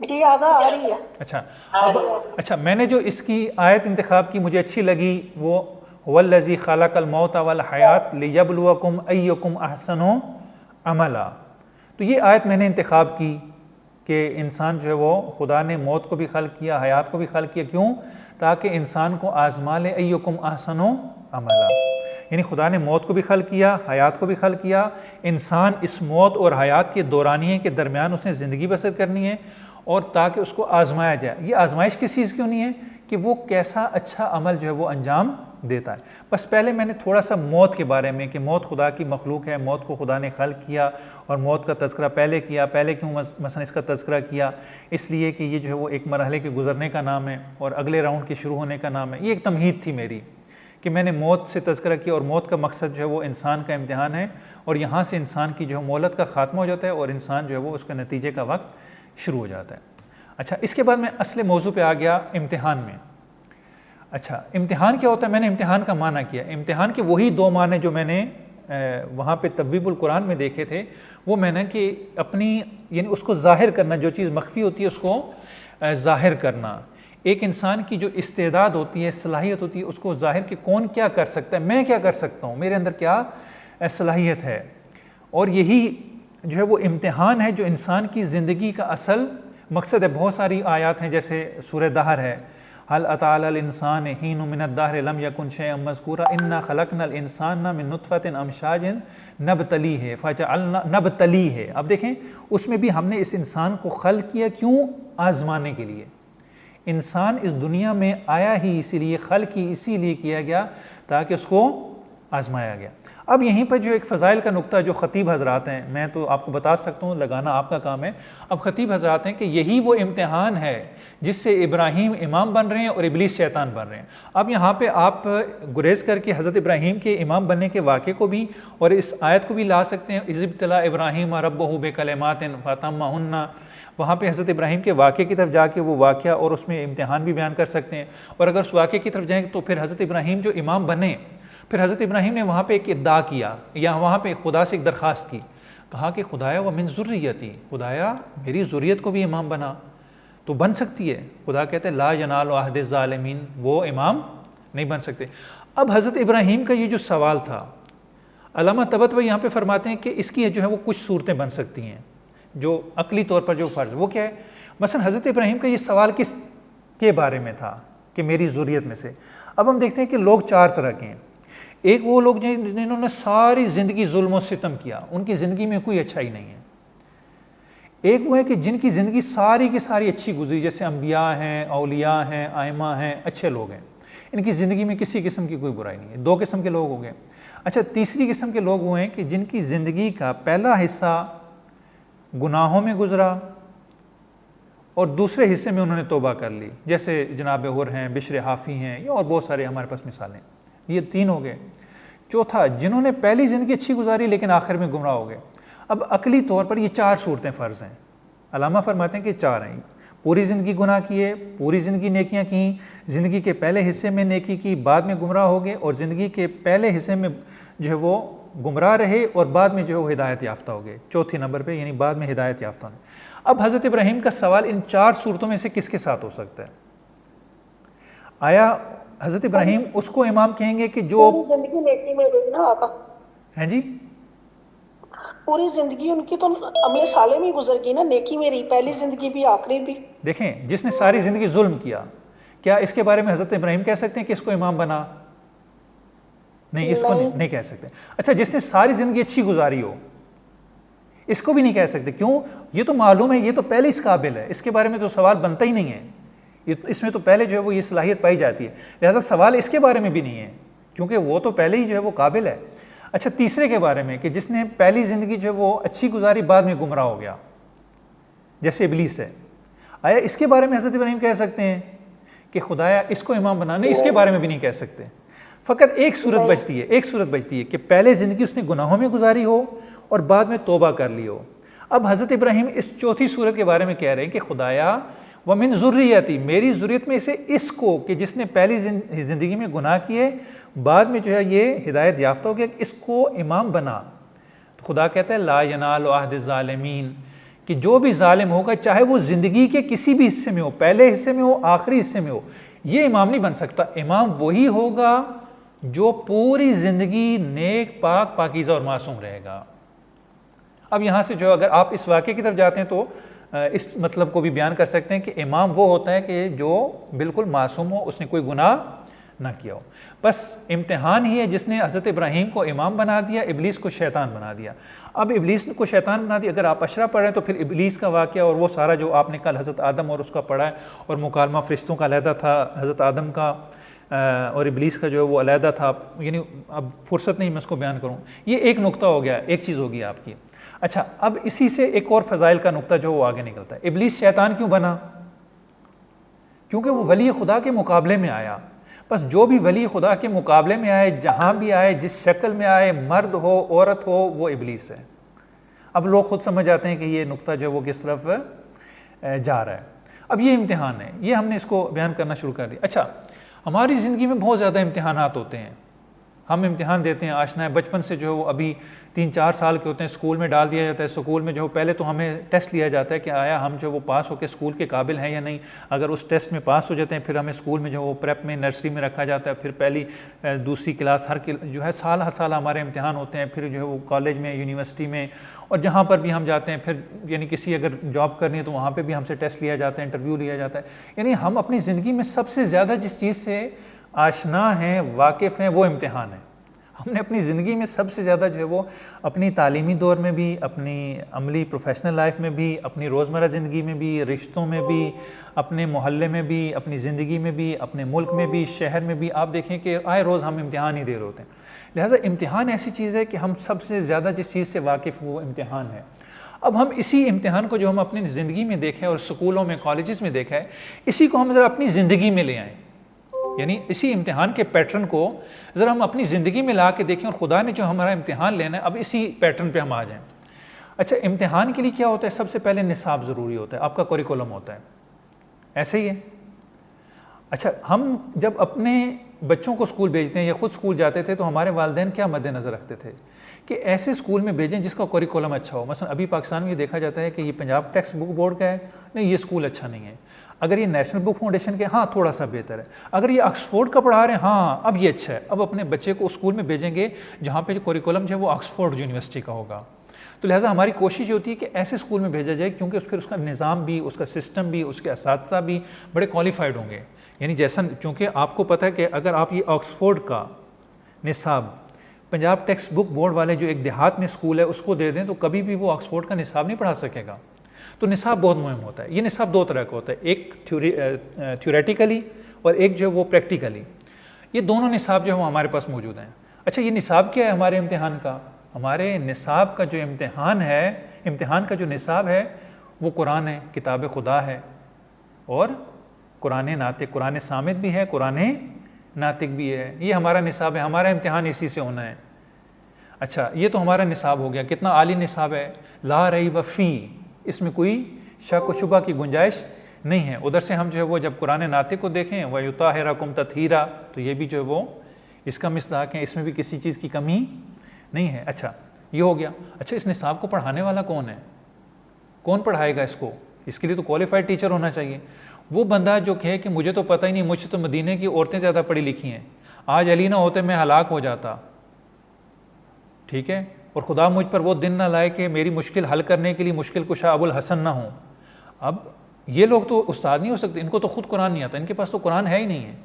आ रही है। अच्छा, मैंने जो इसकी आयत इंतखाब की मुझे अच्छी लगी वो वल्लज़ी खलक़ल मौत वल हयात लियब्लुवकुम अय्युकुम अहसनु अमला। तो ये आयत मैंने इंतखाब की कि इंसान जो है वो खुदा ने मौत को भी खल्क किया, हयात को भी खल्क किया। क्यों? ताकि इंसान को आजमा ले अय्युकुम अहसनु अमला। यानी खुदा ने मौत को भी खल्क किया, हयात को भी खल्क किया। इंसान इस मौत और हयात के दौरानिए के दरमियान उसने ज़िंदगी बसर करनी है, और ताकि उसको आजमाया जाए। ये आजमाइश किस चीज़ की होनी है? कि वो कैसा अच्छा अमल जो है वो अंजाम देता है। बस पहले मैंने थोड़ा सा मौत के बारे में, कि मौत खुदा की मखलूक है, मौत को खुदा ने खल्क किया, और मौत का तज़किरा पहले किया। पहले क्यों मसलन इसका तज़किरा किया? इसलिए कि ये जो है वो एक मरहले के गुजरने का नाम है और अगले राउंड के शुरू होने का नाम है। ये एक तमहीद थी मेरी कि मैंने मौत से तज़किरा किया, और मौत का मकसद जो है वो इंसान का इम्तिहान है, और यहाँ से इंसान की जो है मोहलत का ख़ात्मा हो जाता है और इंसान जो है वो उसके नतीजे का वक्त शुरू हो जाता है। अच्छा, इसके बाद मैं असले मौजू पे आ गया, इम्तिहान में। अच्छा, इम्तिहान क्या होता है? मैंने इम्तिहान का माना किया। इम्तिहान के वही दो माने जो मैंने वहाँ पे तब्वीबुल कुरान में देखे थे, वो मैंने कि अपनी यानी उसको ज़ाहिर करना, जो चीज़ मख्फी होती है उसको ज़ाहिर करना। एक इंसान की जो इस्तेदाद होती है, सलाहियत होती है, उसको ज़ाहिर कि कौन क्या कर सकता है, मैं क्या कर सकता हूँ, मेरे अंदर क्या सलाहियत है। और यही जो है वो इम्तिहान है जो इंसान की ज़िंदगी का असल मकसद है। बहुत सारी आयत हैं, जैसे सूरह दहर है, हल अता अल इंसान हीन मिनद दहर लम यकुन शैअन मज़कूरा इन्ना खलक़नल इंसान मिन नुत्फ़तिन अमशाजिन नबतली है फजअलना नबतली है। अब देखें, उसमें भी हमने इस इंसान को खल्क़ किया, क्यों? आज़माने के लिए। इंसान इस दुनिया में आया ही इसीलिए, खल्क़ ही इसीलिए किया गया ताकि उसको आज़माया गया। अब यहीं पर जो एक फ़ज़ाइल का नुक्ता जो ख़तीब हज़रात हैं, मैं तो आपको बता सकता हूँ, लगाना आपका काम है। अब ख़तीब हज़रात हैं कि यही वो इम्तिहान है जिससे इब्राहीम इमाम बन रहे हैं और इब्लीस शैतान बन रहे हैं। अब यहाँ पे आप गुरेज करके हज़रत इब्राहीम के इमाम बनने के वाक़े को भी और इस आयत को भी ला सकते हैं। इज़्बितला इब्राहीम रब्बहु बिकलिमातिन फतम्महुन्ना, वहाँ पे हज़रत इब्राहीम के वाक़े की तरफ जाके वो वाक़या और उसमें इम्तिहान भी बयान कर सकते हैं। और अगर उस वाक़े की तरफ जाएँ तो फिर हज़रत इब्राहीम जो इमाम बने, फिर हज़रत इब्राहीम ने वहाँ पे एक इद्दा किया, या वहाँ पे खुदा से एक दरख्वास्त की, कहा कि खुदाया व मिन ज़ुर्रियती, खुदाया मेरी ज़ुर्रियत को भी इमाम बना। तो बन सकती है। खुदा कहते हैं ला यनालु अहद ज़ालिमीन, वो इमाम नहीं बन सकते। अब हज़रत इब्राहीम का ये जो सवाल था, अल्लामा तबतबाई यहाँ पे फरमाते हैं कि इसकी जो है वो कुछ सूरतें बन सकती हैं जो अकली तौर पर जो फ़र्ज, वो क्या है? मसलन हज़रत इब्राहीम का ये सवाल किस के बारे में था कि मेरी ज़ुर्रियत में से। अब हम देखते हैं कि लोग चार तरह के हैं। एक वो लोग जिन्होंने सारी ज़िंदगी जुल्म और सितम किया, उनकी ज़िंदगी में कोई अच्छाई नहीं है। एक वो है कि जिनकी ज़िंदगी सारी की सारी अच्छी गुजरी, जैसे अम्बिया हैं, औलिया हैं, आइमा हैं, अच्छे लोग हैं, इनकी ज़िंदगी में किसी किस्म की कोई बुराई नहीं है। दो किस्म के लोग हो गए। अच्छा, तीसरी किस्म के लोग वो हैं कि जिनकी ज़िंदगी का पहला हिस्सा गुनाहों में गुजरा और दूसरे हिस्से में उन्होंने तौबा कर ली, जैसे जनाब हुर हैं, बिश्र हाफ़ी हैं, या और बहुत सारे हमारे पास मिसालें। ये तीन हो गए। चौथा, जिन्होंने पहली ज़िंदगी अच्छी गुजारी लेकिन आखिर में गुमराह हो गए। अब अकली तौर पर ये चार सूरतें फ़र्ज़ हैं। अल्लामा फरमाते हैं कि चार हैं। पूरी ज़िंदगी गुनाह किए, पूरी ज़िंदगी नेकियां की, ज़िंदगी के पहले हिस्से में नेकी की, बाद में गुमराह हो गए, और ज़िंदगी के पहले हिस्से में जो है वो गुमराह रहे और बाद में जो है वो हिदायत याफ्ता हो गए, चौथी नंबर पे, यानी बाद में हिदायत याफ्ता होने। अब हज़रत इब्राहीम का सवाल इन चार सूरतों में से किसके साथ हो सकता है? आया हज़रत इब्राहीम उसको इमाम कहेंगे कि जो जिंदगी नेकी में गई ना आका, हैं जी, पूरी जिंदगी उनकी तो अमले साले में गुजर गई ना, नेकी में रही, पहली जिंदगी भी आखिरी भी। देखें, जिसने सारी ज़िंदगी जुल्म किया, क्या इसके बारे में हज़रत इब्राहीम कह सकते हैं कि इसको इमाम बना? नहीं, इसको नहीं कह सकते। अच्छा, जिसने सारी ज़िंदगी अच्छी गुजारी हो, इसको भी नहीं कह सकते। क्यों? ये तो मालूम है, ये तो पहले इस काबिल है, इसके बारे में तो सवाल बनता ही नहीं है। इसमें तो पहले जो है वो ये सलाहियत पाई जाती है, लिहाजा सवाल इसके बारे में भी नहीं है, क्योंकि वो तो पहले ही जो है वो काबिल है। अच्छा, तीसरे के बारे में कि जिसने पहली ज़िंदगी जो है वो अच्छी गुजारी, बाद में गुमराह हो गया, जैसे इब्लीस है, आया इसके बारे में हज़रत इब्राहीम कह सकते हैं कि खुदाया इसको इमाम बना? नहीं, इसके बारे में भी नहीं कह सकते। फ़कत एक सूरत बचती है, एक सूरत बचती है कि पहले ज़िंदगी उसने गुनाहों में गुजारी हो और बाद में तौबा कर ली हो। अब हज़रत इब्राहीम इस चौथी सूरत के बारे में कह रहे हैं कि खुदाया व मिन ज़ुर्रियती, मेरी ज़ुर्रियत में से इसको, कि जिसने पहली ज़िंदगी में गुनाह किए, बाद में जो है ये हिदायत याफ्ता हो गया, इसको इमाम बना। तो खुदा कहता है ला यनालु अहद ज़ालिमीन, कि जो भी जालिम होगा, चाहे वो ज़िंदगी के किसी भी हिस्से में हो, पहले हिस्से में हो, आखिरी हिस्से में हो, ये इमाम नहीं बन सकता। इमाम वही होगा जो पूरी ज़िंदगी नेक, पाक, पाकीज़ा और मासूम रहेगा। अब यहाँ से जो अगर आप इस वाक़े की तरफ जाते हैं तो इस मतलब को भी बयान कर सकते हैं कि इमाम वो होता है कि जो बिल्कुल मासूम हो, उसने कोई गुनाह ना किया हो। बस इम्तिहान ही है जिसने हज़रत इब्राहीम को इमाम बना दिया, इबलीस को शैतान बना दिया। अब इबलीस को शैतान बना दिया, अगर आप अशरा पढ़ें तो फिर इबलीस का वाक़या और वो सारा जो आपने कल हज़रत आदम और उसका पढ़ा है, और मुकालमा फ़रिश्तों का अलहदा था, हज़रत आदम का और इबलीस का जो है वो अलहदा था, यानी अब फुर्सत नहीं मैं इसको बयान करूँ। ये एक नुक्ता हो गया, एक चीज़ होगी आपकी। अच्छा, अब इसी से एक और फ़ज़ाइल का नुक्ता जो वो आगे निकलता है। इबलीस शैतान क्यों बना? क्योंकि वो वली खुदा के मुकाबले में आया। बस जो भी वली खुदा के मुकाबले में आए, जहाँ भी आए, जिस शक्ल में आए, मर्द हो औरत हो, वो इबलीस है। अब लोग खुद समझ जाते हैं कि ये नुक्ता जो है वो किस तरफ जा रहा है। अब ये इम्तिहान है, ये हमने इसको बयान करना शुरू कर दिया। अच्छा, हमारी ज़िंदगी में बहुत ज़्यादा इम्तिहानात होते हैं, हम इम्तिहान देते हैं। आशना है बचपन से जो है वो अभी 3-4 साल के होते हैं, स्कूल में डाल दिया जाता है। स्कूल में जो पहले तो हमें टेस्ट लिया जाता है कि आया हम जो वो पास होकर स्कूल के काबिल हैं या नहीं। अगर उस टेस्ट में पास हो जाते हैं फिर हमें स्कूल में जो वो प्रेप में, नर्सरी में रखा जाता है, फिर पहली दूसरी क्लास हर जो है साल हर साल हमारे इम्तिहान होते हैं। फिर जो है वो कॉलेज में, यूनिवर्सिटी में और जहाँ पर भी हम जाते हैं, फिर यानी किसी अगर जॉब करनी है तो वहाँ पर भी हमसे टेस्ट लिया जाता है, इंटरव्यू लिया जाता है। यानी हम अपनी ज़िंदगी में सबसे ज़्यादा जिस चीज़ से आशना हैं, वाकिफ़ हैं, वो इम्तिहान है। हमने अपनी ज़िंदगी में सबसे ज़्यादा जो है वो अपनी तालीमी दौर में भी, अपनी अमली प्रोफेशनल लाइफ में भी, अपनी रोज़मर्रा ज़िंदगी में भी, रिश्तों में भी, अपने मोहल्ले में भी, अपनी ज़िंदगी में भी, अपने मुल्क में भी, शहर में भी, आप देखें कि आए रोज़ हम इम्तिहान ही दे रहे होते हैं। लिहाजा इम्तिहान ऐसी चीज़ है कि हम सबसे ज़्यादा जिस चीज़ से वाकिफ़ वो इम्तिहान है। अब हम इसी इम्तिहान को जो हम अपनी ज़िंदगी में देखें और स्कूलों में, कॉलेजेस में देखा है, इसी को हम ज़रा अपनी ज़िंदगी में ले आएँ। यानी इसी इम्तिहान के पैटर्न को ज़रा हम अपनी ज़िंदगी में ला के देखें और खुदा ने जो हमारा इम्तिहान लेना है, अब इसी पैटर्न पे हम आ जाएं। अच्छा, इम्तिहान के लिए क्या होता है? सबसे पहले निसाब ज़रूरी होता है, आपका करिकुलम होता है, ऐसे ही है। अच्छा, हम जब अपने बच्चों को स्कूल भेजते हैं या ख़ुद स्कूल जाते थे तो हमारे वालिदैन क्या मद्देनज़र रखते थे कि ऐसे स्कूल में भेजें जिसका करिकुलम अच्छा हो। मसलन अभी पाकिस्तान में ये देखा जाता है कि ये पंजाब टेक्स्ट बुक बोर्ड का है, नहीं ये स्कूल अच्छा नहीं है। अगर ये नेशनल बुक फाउंडेशन के, हाँ थोड़ा सा बेहतर है। अगर ये ऑक्सफोर्ड का पढ़ा रहे हैं, हाँ अब ये अच्छा है। अब अपने बच्चे को स्कूल में भेजेंगे जहाँ पे जो करिकुलम जो है वो ऑक्सफोर्ड यूनिवर्सिटी का होगा। तो लिहाजा हमारी कोशिश होती है कि ऐसे स्कूल में भेजा जाए क्योंकि फिर उसका निज़ाम भी, उसका सिस्टम भी, उसके असातिज़ा भी बड़े क्वालिफाइड होंगे। यानी जैसा, क्योंकि आपको पता है कि अगर आप ये ऑक्सफोर्ड का निसाब पंजाब टेक्स्ट बुक बोर्ड वाले जो एक देहात में स्कूल है उसको दे दें तो कभी भी वो ऑक्सफोर्ड का निसाब नहीं पढ़ा सकेगा। तो निसाब बहुत मुहिम होता है। ये निसाब दो तरह का होता है, एक थ्योरेटिकली और एक जो है वो प्रैक्टिकली। ये दोनों निसाब जो है वो हमारे पास मौजूद हैं। अच्छा, ये निसाब क्या है हमारे इम्तिहान का? हमारे निसाब का जो इम्तिहान है, इम्तिहान का जो निसाब है वो कुरान है, किताब खुदा है और कुरान नातिक, कुरान सामित भी है, कुरान नातिक भी है। ये हमारा निसाब है, हमारा इम्तिहान इसी से होना है। अच्छा, ये तो हमारा निसाब हो गया। कितना आली निसाब है, ला रईब फी, इसमें कोई शक व शुबा की गुंजाइश नहीं है। उधर से हम जो है वो जब कुरान नातिक को देखें, वह युताहिरकुम तत्हीरा, तो ये भी जो है वो इसका मिसदाक है, इसमें भी किसी चीज़ की कमी नहीं है। अच्छा, ये हो गया। अच्छा, इस निसाब को पढ़ाने वाला कौन है? कौन पढ़ाएगा इसको? इसके लिए तो क्वालिफाइड टीचर होना चाहिए। वो बंदा जो कहे कि मुझे तो पता ही नहीं, मुझे तो मदीने की औरतें ज़्यादा पढ़ी लिखी हैं, आज अली ना होते मैं हलाक हो जाता, ठीक है, और खुदा मुझ पर वो दिन ना लाए कि मेरी मुश्किल हल करने के लिए मुश्किल कुशा अबुल हसन ना हो। अब ये लोग तो उस्ताद नहीं हो सकते, इनको तो खुद कुरान नहीं आता, इनके पास तो कुरान है ही नहीं है।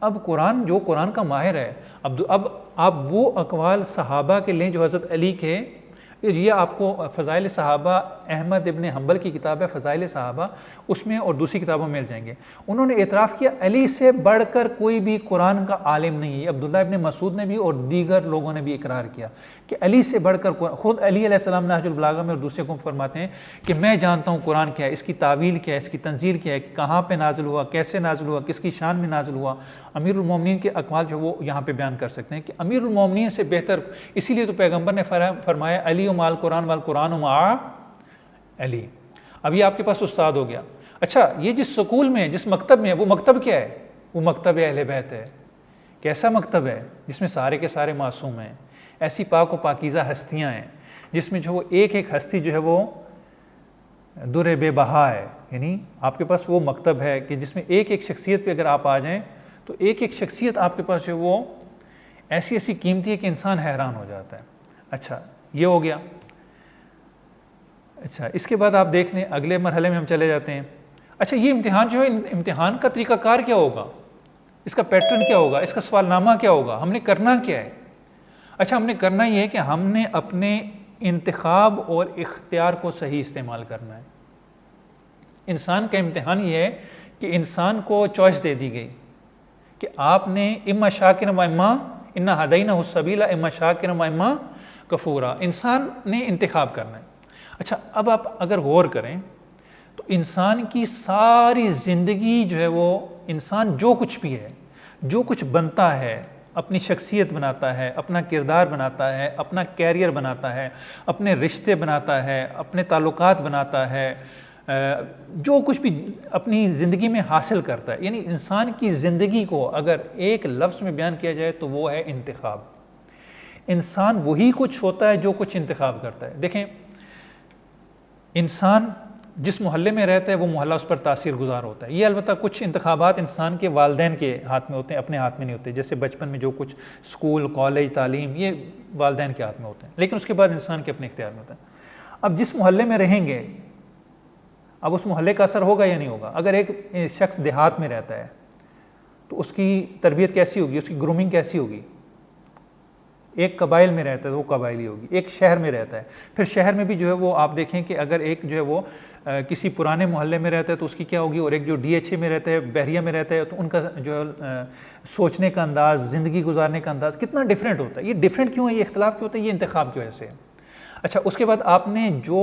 अब कुरान, जो कुरान का माहिर है, अब आप वो अकवाल सहाबा के लें जो हज़रत अली के, ये आपको फ़ज़ाइल सहाबा, अहमद इब्न हम्बल की किताब है फ़ज़ाइल सहाबा, उसमें और दूसरी किताबों में मिल जाएंगे। उन्होंने एतराफ़ किया अली से बढ़कर कोई भी कुरान का आलिम नहीं है। अब्दुल्ला इब्न मसूद ने भी और दीगर लोगों ने भी इकरार किया कि अली से बढ़कर, खुद अली अलैहिस्सलाम नहजुल बलागा में और दूसरे को फरमाते हैं कि मैं जानता हूँ कुरान क्या है, इसकी तावील क्या है, इसकी तंजील क्या है, कहाँ पर नाज़िल हुआ, कैसे नाज़िल हुआ, किसकी शान में नाज़िल हुआ। अमीरुल मोमिनीन के अक़वाल जो वो यहाँ पर बयान कर सकते हैं कि अमीरुल मोमिनीन से बेहतर, इसीलिए तो पैगम्बर ने फरमाया अली माल कुरान वाल कुरान मा अली। अब ये आपके पास उस्ताद हो गया। अच्छा, ये जिस स्कूल में, जिस मकतब में है, वो मकतब क्या है? वो मकतब अहले बैत है। कैसा मकतब है? जिसमें सारे के सारे मासूम हैं, ऐसी पाक व पाकीज़ा हस्तियाँ हैं, जिसमें जो वो एक एक हस्ती जो है वो दुर बेबहा है। यानी आपके पास वो मकतब है कि जिसमें एक एक शख्सियत पे अगर आप आ जाएं तो एक एक शख्सियत आपके पास जो वो ऐसी ऐसी कीमती है कि इंसान हैरान हो जाता है। अच्छा, ये हो गया। अच्छा, इसके बाद आप देख लें, अगले मरहले में हम चले जाते हैं। अच्छा, ये इम्तिहान जो है, इम्तिहान का तरीक़ाकार क्या होगा, इसका पैटर्न क्या होगा, इसका सवालनामा क्या होगा, हमने करना क्या है? अच्छा, हमने करना ये है कि हमने अपने इंतखाब और इख्तियार को सही इस्तेमाल करना है। इंसान का इम्तिहान ये है कि इंसान को चॉइस दे दी गई कि आपने इम्मा शाकिर व इम्मा इन्ना हदैना सबीला इम्मा शाकिर व इम्मा कफूरा, इंसान ने इंतखाब करना है। अच्छा, अब आप अगर गौर करें तो इंसान की सारी ज़िंदगी जो है वो, इंसान जो कुछ भी है, जो कुछ बनता है, अपनी शख्सियत बनाता है, अपना किरदार बनाता है, अपना कैरियर बनाता है, अपने रिश्ते बनाता है, अपने ताल्लुकात बनाता है, जो कुछ भी अपनी ज़िंदगी में हासिल करता है, यानी इंसान की ज़िंदगी को अगर एक लफ्ज़ में बयान किया जाए तो वो है इंतखाब। इंसान वही कुछ होता है जो कुछ इंतखाब करता है। देखें, इंसान जिस मोहल्ले में रहता है वो मोहल्ला उस पर तासीर गुजार होता है। ये अलबत्ता कुछ इंतखाबात इंसान के वालिदैन के हाथ में होते हैं, अपने हाथ में नहीं होते। जैसे बचपन में जो कुछ स्कूल, कॉलेज, तालीम, ये वालिदैन के हाथ में होते हैं, लेकिन उसके बाद इंसान के अपने इख्तियार में होता है। अब जिस मोहल्ले में रहेंगे, अब उस मोहल्ले का असर होगा या नहीं होगा। अगर एक शख्स देहात में रहता है तो उसकी तरबियत कैसी होगी, उसकी ग्रूमिंग कैसी होगी। एक कबाइल में रहता है तो वो कबाइली होगी। एक शहर में रहता है, फिर शहर में भी जो है वो आप देखें कि अगर एक जो है वो किसी पुराने मोहल्ले में रहता है तो उसकी क्या होगी, और एक जो DHA में रहता है, बहरिया में रहता है, तो उनका जो सोचने का अंदाज़, ज़िंदगी गुजारने का अंदाज़ कितना डिफरेंट होता है। ये डिफरेंट क्यों है, ये इख्तलाफ क्यों होता है, ये इंतखाब की वजह से है। अच्छा, उसके बाद आपने जो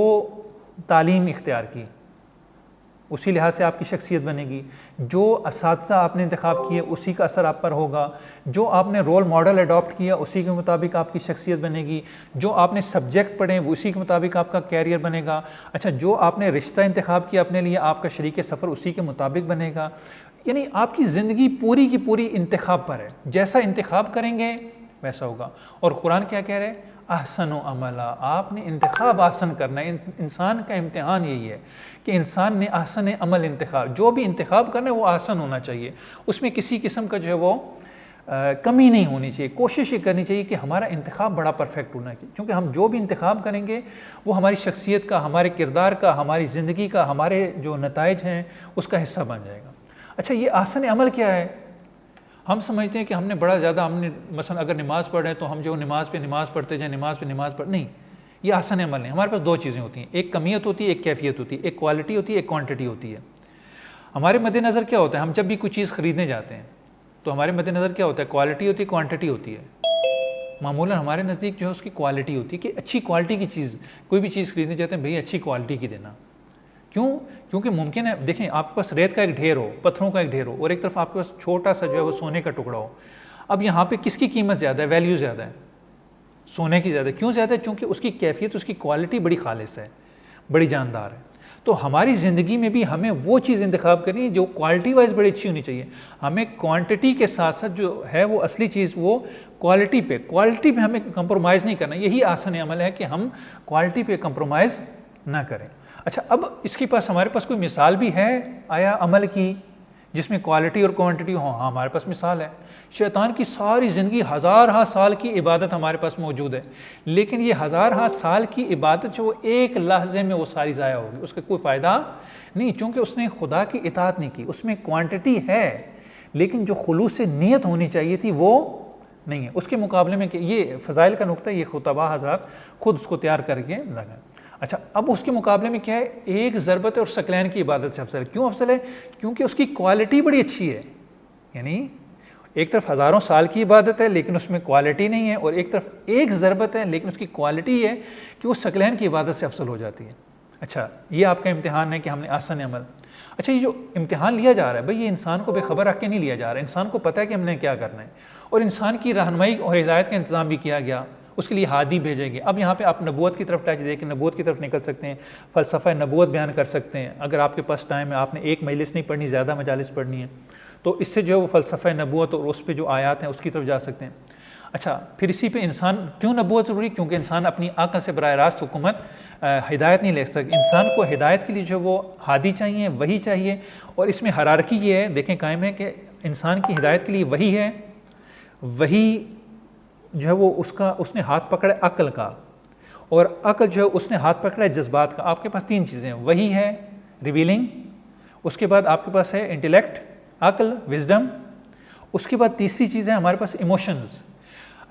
तालीम इख्तियार की उसी लिहाज से आपकी शख्सियत बनेगी। जो असातिज़ा आपने इंतखाब किए उसी का असर आप पर होगा। जो आपने रोल मॉडल अडॉप्ट किया उसी के मुताबिक आपकी शख्सियत बनेगी। जो आपने सब्जेक्ट पढ़े उसी के मुताबिक आपका कैरियर बनेगा। अच्छा, जो आपने रिश्ता इंतखाब किया अपने लिए, आपका शरीक सफ़र उसी के मुताबिक बनेगा। यानी आपकी ज़िंदगी पूरी की पूरी इंतखाब पर है। जैसा इंतखाब करेंगे वैसा होगा। और कुरान क्या कह रहे हैं, अहसनो अमला, आपने इंतखाब आसन करना है। इंसान का इम्तिहान यही है कि इंसान ने आसन अमल इंतखाब, जो भी इंतखाब करना है वो आसन होना चाहिए, उसमें किसी किस्म का जो है वो कमी नहीं होनी चाहिए। कोशिश ये करनी चाहिए कि हमारा इंतखाब बड़ा परफेक्ट होना चाहिए, क्योंकि हम जो भी इंतखाब करेंगे वो हमारी शख्सियत का, हमारे किरदार का, हमारी ज़िंदगी का, हमारे जो नताइज हैं उसका हिस्सा बन जाएगा। अच्छा, ये आसन अमल क्या है? हम समझते हैं कि हमने बड़ा ज़्यादा, हमने मसलन अगर नमाज़ पढ़ रहे हैं तो हम जो नमाज पे नमाज़ पढ़ते जाए, नमाज पे नमाज़ पढ़, नहीं, ये आसन अमल नहीं। हमारे पास दो चीज़ें होती हैं, एक कमियत होती है, एक कैफियत होती है, एक क्वालिटी होती है, एक क्वांटिटी होती है। हमारे मद्देनज़र क्या होता है, हम जब भी कोई चीज़ ख़रीदने जाते हैं तो हमारे मद्देनज़र क्या होता है, क्वालिटी होती है, क्वांटिटी होती है। मामूलन हमारे नज़दीक जो है उसकी क्वालिटी होती है कि अच्छी क्वालिटी की चीज़, कोई भी चीज़ खरीदने जाते हैं, भैया अच्छी क्वालिटी की देना। क्यों? क्योंकि मुमकिन है, देखें, आपके पास रेत का एक ढेर हो, पत्थरों का एक ढेर हो, और एक तरफ आपके पास छोटा सा जो है वो सोने का टुकड़ा हो। अब यहाँ पे किसकी कीमत ज़्यादा है, वैल्यू ज़्यादा है? सोने की ज़्यादा है। क्यों ज़्यादा है? क्योंकि उसकी कैफियत, उसकी क्वालिटी बड़ी खालिस है, बड़ी जानदार है। तो हमारी ज़िंदगी में भी हमें वो चीज़ इंतखाब करनी है जो क्वालिटी वाइज बड़ी अच्छी होनी चाहिए। हमें क्वांटिटी के साथ साथ जो है वो असली चीज़, वो क्वालिटी पे हमें कंप्रोमाइज़ नहीं करना। यही आसान अमल है कि हम क्वालिटी पे कंप्रोमाइज़ ना करें। अच्छा, अब इसके पास, हमारे पास कोई मिसाल भी है आया अमल की जिसमें क्वालिटी और क्वांटिटी हो? हाँ, हमारे पास मिसाल है। शैतान की सारी ज़िंदगी, हज़ार साल की इबादत हमारे पास मौजूद है, लेकिन ये हज़ार साल की इबादत जो एक लहजे में वो सारी ज़ाया होगी, उसका कोई फ़ायदा नहीं, क्योंकि उसने खुदा की इताअत नहीं की। उसमें क्वांटिटी है लेकिन जो खुलूस से नीयत होनी चाहिए थी वो नहीं है। उसके मुकाबले में ये फ़ज़ाइल का नुक्ता, ये खुतबा हज़रात खुद उसको तैयार करके लगा। अच्छा, अब उसके मुकाबले में क्या है, एक ज़रबत और सकलैन की इबादत से अफजल है। क्यों अफजल है? क्योंकि उसकी क्वालिटी बड़ी अच्छी है। यानी एक तरफ हज़ारों साल की इबादत है लेकिन उसमें क्वालिटी नहीं है, और एक तरफ एक ज़रबत है लेकिन उसकी क्वालिटी है कि वो सकलैन की इबादत से अफजल हो जाती है। अच्छा, ये आपका इम्तिहान है कि हमने आसान अमल। अच्छा, ये जो इम्तिहान लिया जा रहा है भाई, ये इंसान को बेखबर रख के नहीं लिया जा रहा है। इंसान को पता है कि हमने क्या करना है, और इंसान की रहनुमाई और हिदायत का इंतज़ाम भी किया गया। उसके लिए हादी भेजेंगे। अब यहाँ पे आप नबूवत की तरफ टच दे के नबूवत की तरफ निकल सकते हैं, फ़लसफ़ा नबूवत बयान कर सकते हैं। अगर आपके पास टाइम है, आपने एक मजलिस नहीं पढ़नी, ज़्यादा मजालिस पढ़नी है, तो इससे जो है वो फ़लसफ़ा नबूवत और उस पर जो आयात हैं उसकी तरफ जा सकते हैं। अच्छा, फिर इसी पे इंसान, क्यों नबूवत ज़रूरी? क्योंकि इंसान अपनी आका से बराह रास्त हुकूमत हिदायत नहीं ले सकता। इंसान को हिदायत के लिए जो वो हादी चाहिए, वही चाहिए। और इसमें हरारकी ये है, देखें, कायम है कि इंसान की हिदायत के लिए वही है, वही जो है वो उसने हाथ पकड़ा अक्ल का, और अक्ल जो है उसने हाथ पकड़ा है जज्बात का। आपके पास 3 चीज़ें हैं, वही है रिवीलिंग, उसके बाद आपके पास है इंटेलेक्ट अक्ल विजडम, उसके बाद तीसरी चीज़ है हमारे पास इमोशंस।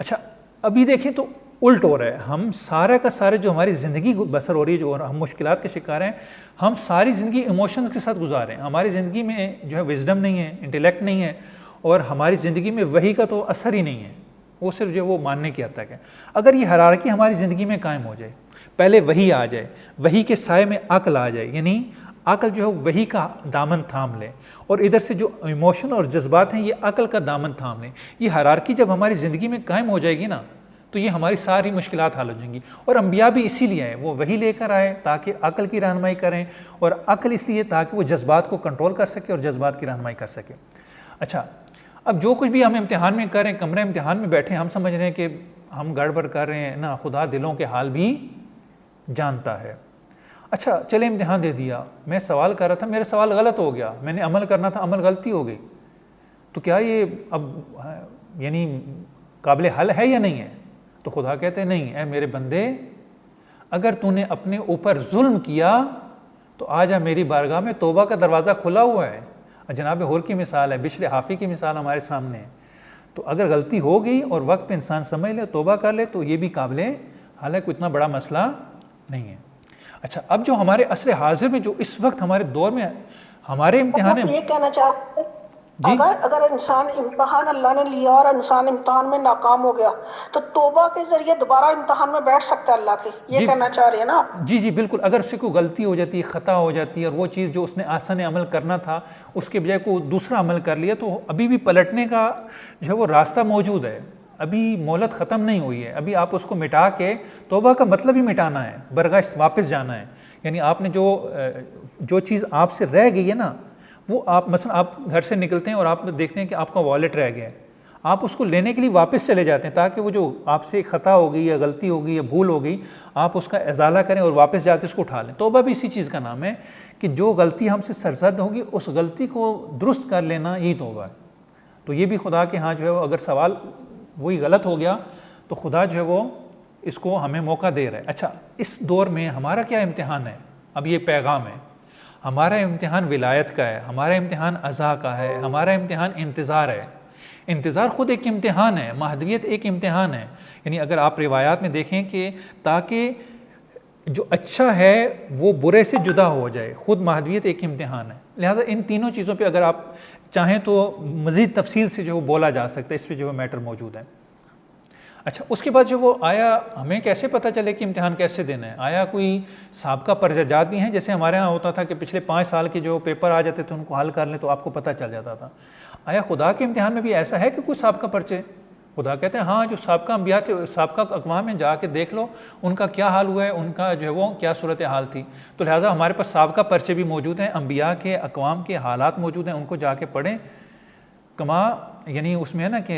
अच्छा अभी देखें तो उल्ट हो रहा है, हम सारा का सारा जो हमारी ज़िंदगी बसर हो रही है, जो हम मुश्किलात के शिकार हैं, हम सारी ज़िंदगी इमोशंस के साथ गुजार रहे हैं। हमारी ज़िंदगी में जो है विजडम नहीं है, इंटेलेक्ट नहीं है, और हमारी ज़िंदगी में वही का तो असर ही नहीं है, वो सिर्फ जो वो मानने की हद तक है। अगर ये हायरार्की हमारी ज़िंदगी में कायम हो जाए, पहले वही आ जाए, वही के साए में अक्ल आ जाए, यानी अक्ल जो है वही का दामन थाम ले, और इधर से जो इमोशन और जज्बात हैं ये अक्ल का दामन थाम लें, ये हायरार्की जब हमारी ज़िंदगी में कायम हो जाएगी ना, तो ये हमारी सारी मुश्किलात हल हो जाएंगी। और अंबिया भी इसीलिए आए, वो वही लेकर आए ताकि अक्ल की रहनुमाई करें, और अक्ल इसलिए ताकि वो जज्बात को कंट्रोल कर सके और जज्बात की रहनुमाई कर सके। अच्छा, अब जो कुछ भी हम इम्तिहान में करें, कमरे इम्तिहान में बैठे हम समझ रहे हैं कि हम गड़बड़ कर रहे हैं ना, खुदा दिलों के हाल भी जानता है। अच्छा चले इम्तिहान दे दिया, मैं सवाल कर रहा था, मेरा सवाल गलत हो गया, मैंने अमल करना था, अमल गलती हो गई, तो क्या ये अब यानी काबिल हल है या नहीं है? तो खुदा कहते हैं नहीं, ऐ मेरे बंदे, अगर तूने अपने ऊपर जुल्म किया तो आजा मेरी बारगाह में, तौबा का दरवाज़ा खुला हुआ है। जनाब हुर की मिसाल है, बिशर हाफ़ी की मिसाल हमारे सामने है। तो अगर गलती हो गई और वक्त पे इंसान समझ ले, तौबा कर ले, तो ये भी काबिल हल है, कोई इतना बड़ा मसला नहीं है। अच्छा, अब जो हमारे असर हाजिर में जो इस वक्त हमारे दौर में हमारे इम्तिहान ये कहना चाहते अगर इंसान इम्तिहान अल्लाह ने लिया और इंसान इम्तिहान में नाकाम हो गया तो तौबा के जरिए दोबारा इम्तिहान में बैठ सकता है अल्लाह के, ये कहना चाह रहे हैं ना आप? जी जी बिल्कुल। अगर उससे कोई गलती हो जाती है, ख़ता हो जाती है, और वो चीज़ जो उसने आसान अमल करना था उसके बजाय को दूसरा अमल कर लिया, तो अभी भी पलटने का जो है वो रास्ता मौजूद है, अभी मोहलत ख़त्म नहीं हुई है। अभी आप उसको मिटा के, तौबा का मतलब ही मिटाना है, बरगश्त वापस जाना है। यानी आपने जो चीज़ आपसे रह गई है ना, वो आप मसलन आप घर से निकलते हैं और आप देखते हैं कि आपका वॉलेट रह गया है, आप उसको लेने के लिए वापस चले जाते हैं ताकि वो जो आपसे ख़ता हो गई या गलती हो गई या भूल हो गई, आप उसका इजाला करें और वापस जाके उसको उठा लें। तौबा भी इसी चीज़ का नाम है कि जो गलती हमसे सरजद होगी उस गलती को दुरुस्त कर लेना, यही तौबा है। तो ये भी खुदा के यहाँ जो है वो, अगर सवाल वही गलत हो गया तो खुदा जो है वो इसको हमें मौका दे रहा है। अच्छा, इस दौर में हमारा क्या इम्तिहान है? अब ये पैगाम है, हमारा इम्तिहान विलायत का है, हमारा इम्तिहान अज़ा का है, हमारा इम्तिहान इंतज़ार है। इंतज़ार ख़ुद एक इम्तिहान है, महदवियत एक इम्तिहान है। यानी अगर आप रिवायात में देखें कि ताकि जो अच्छा है वो बुरे से जुदा हो जाए, ख़ुद महदवियत एक इम्तिहान है। लिहाजा इन तीनों चीज़ों पे अगर आप चाहें तो मज़ीद तफसील से जो बोला जा सकता है, इस पर जो मैटर मौजूद है। अच्छा, उसके बाद जो वो आया, हमें कैसे पता चले कि इम्तिहान कैसे देना है? आया कोई साबका पर्जाजात भी हैं, जैसे हमारे यहाँ होता था कि पिछले 5 साल के जो पेपर आ जाते थे उनको हल कर लें तो आपको पता चल जाता था। आया खुदा के इम्तिहान में भी ऐसा है कि कुछ साबका पर्चे? खुदा कहते हैं हाँ, जो साबका अम्बिया थे, साबका अक़वाम में जाके देख लो उनका क्या हाल हुआ है, उनका जो है वो क्या सूरत हाल थी। तो लिहाजा हमारे पास साबका पर्चे भी मौजूद हैं, अम्बिया के अक़वाम के हालात मौजूद हैं, उनको जाके पढ़ें। कमा यानी उसमें है ना कि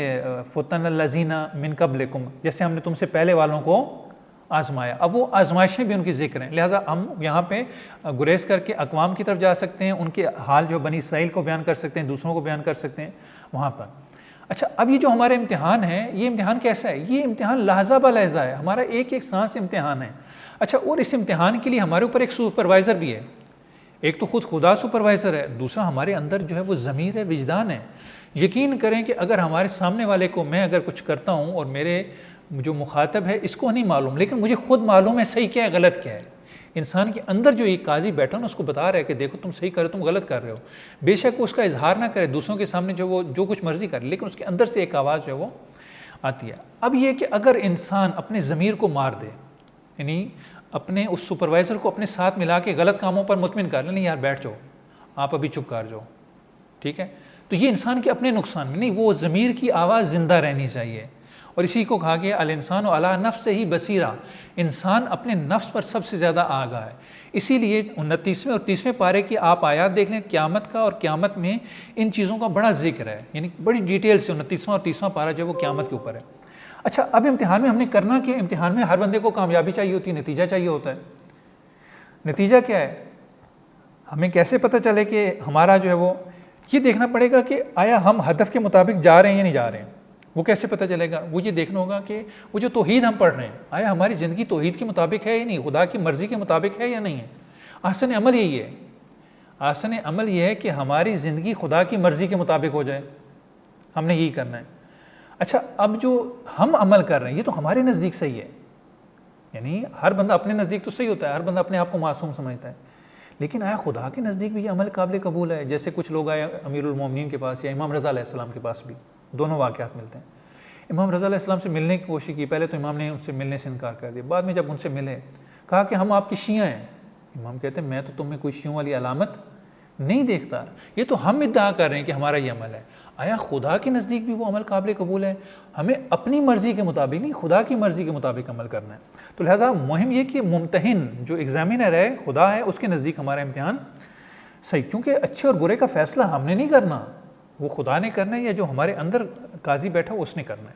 फ़तनल्लज़ीना मिन क़ब्लिकुम, जैसे हमने तुमसे पहले वालों को आजमाया। अब वो आजमाइशें भी उनकी ज़िक्र हैं, लिहाजा हम यहाँ पे गुरेज करके अक़वाम की तरफ जा सकते हैं, उनके हाल जो बनी इसराइल को बयान कर सकते हैं, दूसरों को बयान कर सकते हैं वहाँ पर। अच्छा, अब ये जो हमारा इम्तिहान है, ये इम्तिहान कैसा है? ये इम्तिहान लहज़ा ब लहज़ा है, हमारा एक एक सांस इम्तिहान है। अच्छा, और इस इम्तिहान के लिए हमारे ऊपर एक सुपरवाइज़र भी है। एक तो खुद खुदा सुपरवाइज़र है, दूसरा हमारे अंदर जो है वो ज़मीर है, विजदान है। यकीन करें कि अगर हमारे सामने वाले को, मैं अगर कुछ करता हूँ और मेरे जो मुखातब है इसको नहीं मालूम, लेकिन मुझे खुद मालूम है सही क्या है गलत क्या है। इंसान के अंदर जो एक काजी बैठा ना, उसको बता रहा है कि देखो तुम सही कर रहे हो, तुम गलत कर रहे हो। बेशक उसका इजहार ना करे दूसरों के सामने, जो वो जो कुछ मर्जी करे, लेकिन उसके अंदर से एक आवाज़ जो है वो आती है। अब ये कि अगर इंसान अपने ज़मीर को मार दे, यानी अपने उस सुपरवाइज़र को अपने साथ मिला के गलत कामों पर मुतमिन कर ले, नहीं यार बैठ जाओ, आप अभी चुप कर जाओ, ठीक है, तो ये इंसान के अपने नुकसान में नहीं, वो ज़मीर की आवाज़ ज़िंदा रहनी चाहिए। और इसी को कहा गया अल इंसान अला नफ्स ही बसीरा, इंसान अपने नफ्स पर सबसे ज़्यादा आगाह है। इसीलिए 29वें और 30वें पारे की आप आयात देख लें क़यामत का, और क़यामत में इन चीज़ों का बड़ा जिक्र है, यानी बड़ी डिटेल से 29वां और 30वां पारा जो है वो क़यामत के ऊपर है। अच्छा, अब इम्तिहान में हमने करना क्या? इम्तिहान में हर बंदे को कामयाबी चाहिए होती है, नतीजा चाहिए होता है। नतीजा क्या है? हमें कैसे पता चले कि हमारा जो है वो, ये देखना पड़ेगा कि आया हम हदफ के मुताबिक जा रहे हैं या नहीं जा रहे हैं। वो कैसे पता चलेगा? वो ये देखना होगा कि वो जो तौहीद हम पढ़ रहे हैं, आया हमारी ज़िंदगी तौहीद के मुताबिक है या नहीं, खुदा की मर्ज़ी के मुताबिक है या नहीं है। आसन अमल यही है, आसन अमल ये है कि हमारी ज़िंदगी खुदा की मर्ज़ी के मुताबिक हो जाए, हमने यही करना है। अच्छा, अब जो हम अमल कर रहे हैं ये तो हमारे नज़दीक सही है, यानी हर बंदा अपने नज़दीक तो सही होता है, हर बंदा अपने आप को मासूम समझता है, लेकिन आया खुदा के नज़दीक भी ये अमल काबिल कबूल है? जैसे कुछ लोग आए अमीरुल मोमिनीन के पास या इमाम रज़ा अलैहिस्सलाम के पास भी, दोनों वाक़यात मिलते हैं। इमाम रज़ा अलैहिस्सलाम से मिलने की कोशिश की, पहले तो इमाम ने उनसे मिलने से इनकार कर दिया, बाद में जब उनसे मिले कहा कि हम आपकी शिया हैं। इमाम कहते हैं मैं तो तुम्हें कोई शियों वाली अलामत नहीं देखता, ये तो हम इद्दा कर रहे हैं कि हमारा ये अमल है। आया खुदा के नज़दीक भी वो अमल काबिल कबूल है? हमें अपनी मर्ज़ी के मुताबिक नहीं, खुदा की मर्ज़ी के मुताबिक अमल करना है। तो लिहाजा मुहिम ये कि मुम्तहिन जो एग्ज़ामिनर है खुदा है, उसके नज़दीक हमारा इम्तिहान सही, क्योंकि अच्छे और बुरे का फ़ैसला हमने नहीं करना, वो खुदा ने करना है, या जो हमारे अंदर काजी बैठा हो उसने करना है।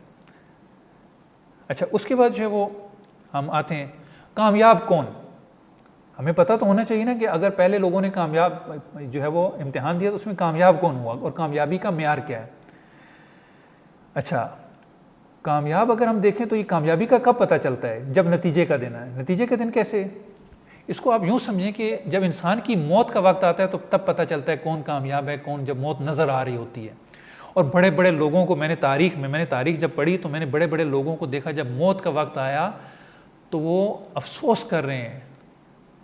अच्छा, उसके बाद जो है वो हम आते हैं कामयाब कौन। हमें पता तो होना चाहिए ना कि अगर पहले लोगों ने कामयाब जो है वो इम्तिहान दिया तो उसमें कामयाब कौन हुआ और कामयाबी का मेयार क्या है। अच्छा, कामयाब अगर हम देखें तो ये कामयाबी का कब पता चलता है? जब नतीजे का दिन है। नतीजे का दिन कैसे? इसको आप यूँ समझें कि जब इंसान की मौत का वक्त आता है तो तब पता चलता है कौन कामयाब है कौन, जब मौत नज़र आ रही होती है। और बड़े बड़े लोगों को मैंने तारीख जब पढ़ी तो मैंने बड़े बड़े लोगों को देखा, जब मौत का वक्त आया तो वो अफसोस कर रहे हैं,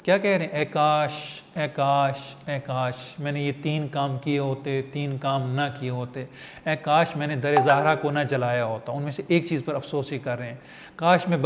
क्या कह रहे हैं? ए काश, ए काश, ए काश मैंने ये 3 काम किए होते, 3 काम ना किए होते, ए काश मैंने दर ज़हरा को ना जलाया होता। उनमें से एक चीज़ पर अफसोस ही कर रहे हैं, काश मैं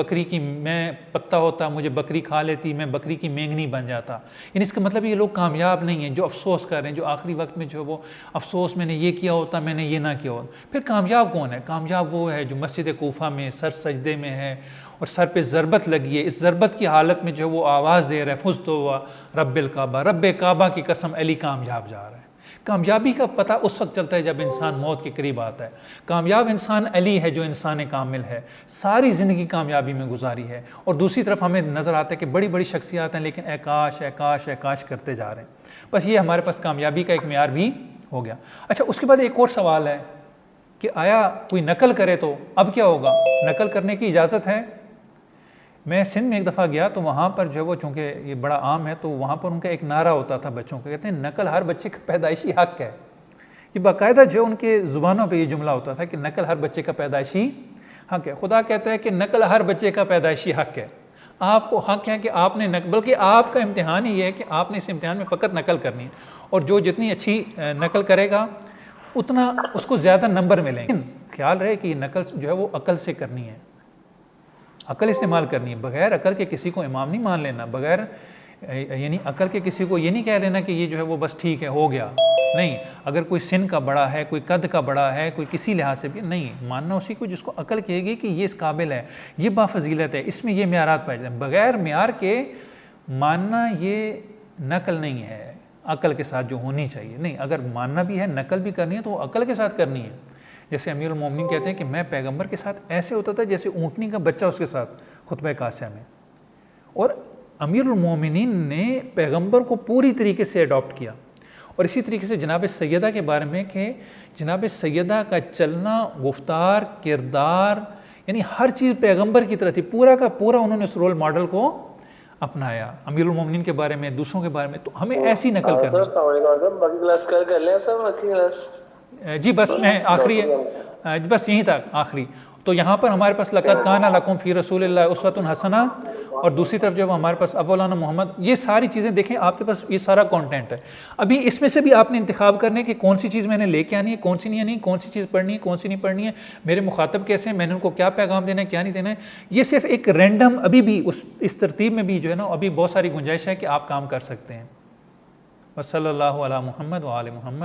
पत्ता होता, मुझे बकरी खा लेती, मैं बकरी की मेंगनी बन जाता। यानी इसका मतलब ये लोग कामयाब नहीं हैं जो अफसोस कर रहे हैं, जो आखिरी वक्त में जो वो अफसोस मैंने ये किया होता, मैंने ये ना किया होता। फिर कामयाब कौन है? कामयाब वो है जो मस्जिद कूफा में सर सजदे में है और सर पे ज़रबत लगी है, इस ज़रबत की हालत में जो वो आवाज़ दे रहा है फुज़्तु व रब्बिल काबा, रब्बे काबा की कसम अली कामयाब जा रहा है। कामयाबी का पता उस वक्त चलता है जब इंसान मौत के करीब आता है। कामयाब इंसान अली है जो इंसान कामिल है, सारी ज़िंदगी कामयाबी में गुजारी है। और दूसरी तरफ हमें नज़र आता है कि बड़ी बड़ी शख्सियात हैं लेकिन ऐकाश ऐकाश ऐकाश करते जा रहे हैं। बस ये हमारे पास कामयाबी का एक मेयार भी हो गया। अच्छा, उसके बाद एक और सवाल है कि आया कोई नकल करे तो अब क्या होगा? नकल करने की इजाज़त है? मैं सिंध में एक दफ़ा गया तो वहाँ पर जो वो, चूँकि ये बड़ा आम है, तो वहाँ पर उनका एक नारा होता था बच्चों का, कहते हैं नकल हर बच्चे का पैदाइशी हक है। ये बाकायदा जो उनके ज़ुबानों पे ये जुमला होता था कि नकल हर बच्चे का पैदाइशी हक है। खुदा कहता है कि नकल हर बच्चे का पैदाइशी हक है। आपको हक है कि आपने बल्कि आपका इम्तिहान ही है कि आपने इस इम्तिहान में फ़कत नकल करनी है, और जो जितनी अच्छी नकल करेगा उतना उसको ज़्यादा नंबर मिलेंगे। ख्याल रहे कि नकल जो है वो अकल से करनी है, अकल इस्तेमाल करनी है। बग़ैर अकल के किसी को इमाम नहीं मान लेना, बग़ैर यानी अकल के किसी को ये नहीं कह लेना कि ये जो है वो बस ठीक है हो गया। नहीं, अगर कोई सिन का बड़ा है, कोई कद का बड़ा है, कोई किसी लिहाज से भी नहीं, मानना उसी को जिसको अकल कहेगी कि ये इस काबिल है, ये बाफजीलत है, इसमें ये मेयारात पाए जाए। बग़ैर मेयार के मानना ये नकल नहीं है, अकल के साथ जो होनी चाहिए। नहीं, अगर मानना भी है, नकल भी करनी है तो अकल के साथ करनी है। जैसे अमीरुल मोमिनीन कहते हैं कि मैं पैगंबर के साथ ऐसे होता था जैसे ऊँटनी का बच्चा उसके साथ खुतबा कासिया में। और अमीरुल मोमिनीन ने पैगंबर को पूरी तरीके से अडॉप्ट किया। और इसी तरीके से जनाब सैयदा के बारे में कि जनाब सैयदा का चलना, गुफ्तार, किरदार, यानी हर चीज़ पैगंबर की तरह थी, पूरा का पूरा उन्होंने उस रोल मॉडल को अपनाया। अमीरुल मोमिनीन के बारे में, दूसरों के बारे में। तो हमें ऐसी नकल करनी। जी बस मैं आखिरी, बस यहीं तक आखिरी। तो यहाँ पर हमारे पास लक़द काना लकुम फ़ी रसूलिल्लाह उस्वतुन हसना, और दूसरी तरफ जब हमारे पास अव्वलाना मोहम्मद, ये सारी चीज़ें देखें, आपके पास ये सारा कंटेंट है। अभी इसमें से भी आपने इंतखाब करने कि कौन सी चीज़ मैंने लेके आनी है, कौन सी नहीं आनी, कौन सी चीज़ पढ़नी है, कौन सी नहीं पढ़नी है, मेरे मुखातब कैसे हैं, मैंने उनको क्या पैगाम देना है, क्या नहीं देना है। ये सिर्फ एक रैंडम, अभी भी इस तरतीब में भी जो है ना, अभी बहुत सारी गुंजाइश है कि आप काम कर सकते हैं। वसल्लल्लाहु अला मुहम्मद व आले मुहम्मद।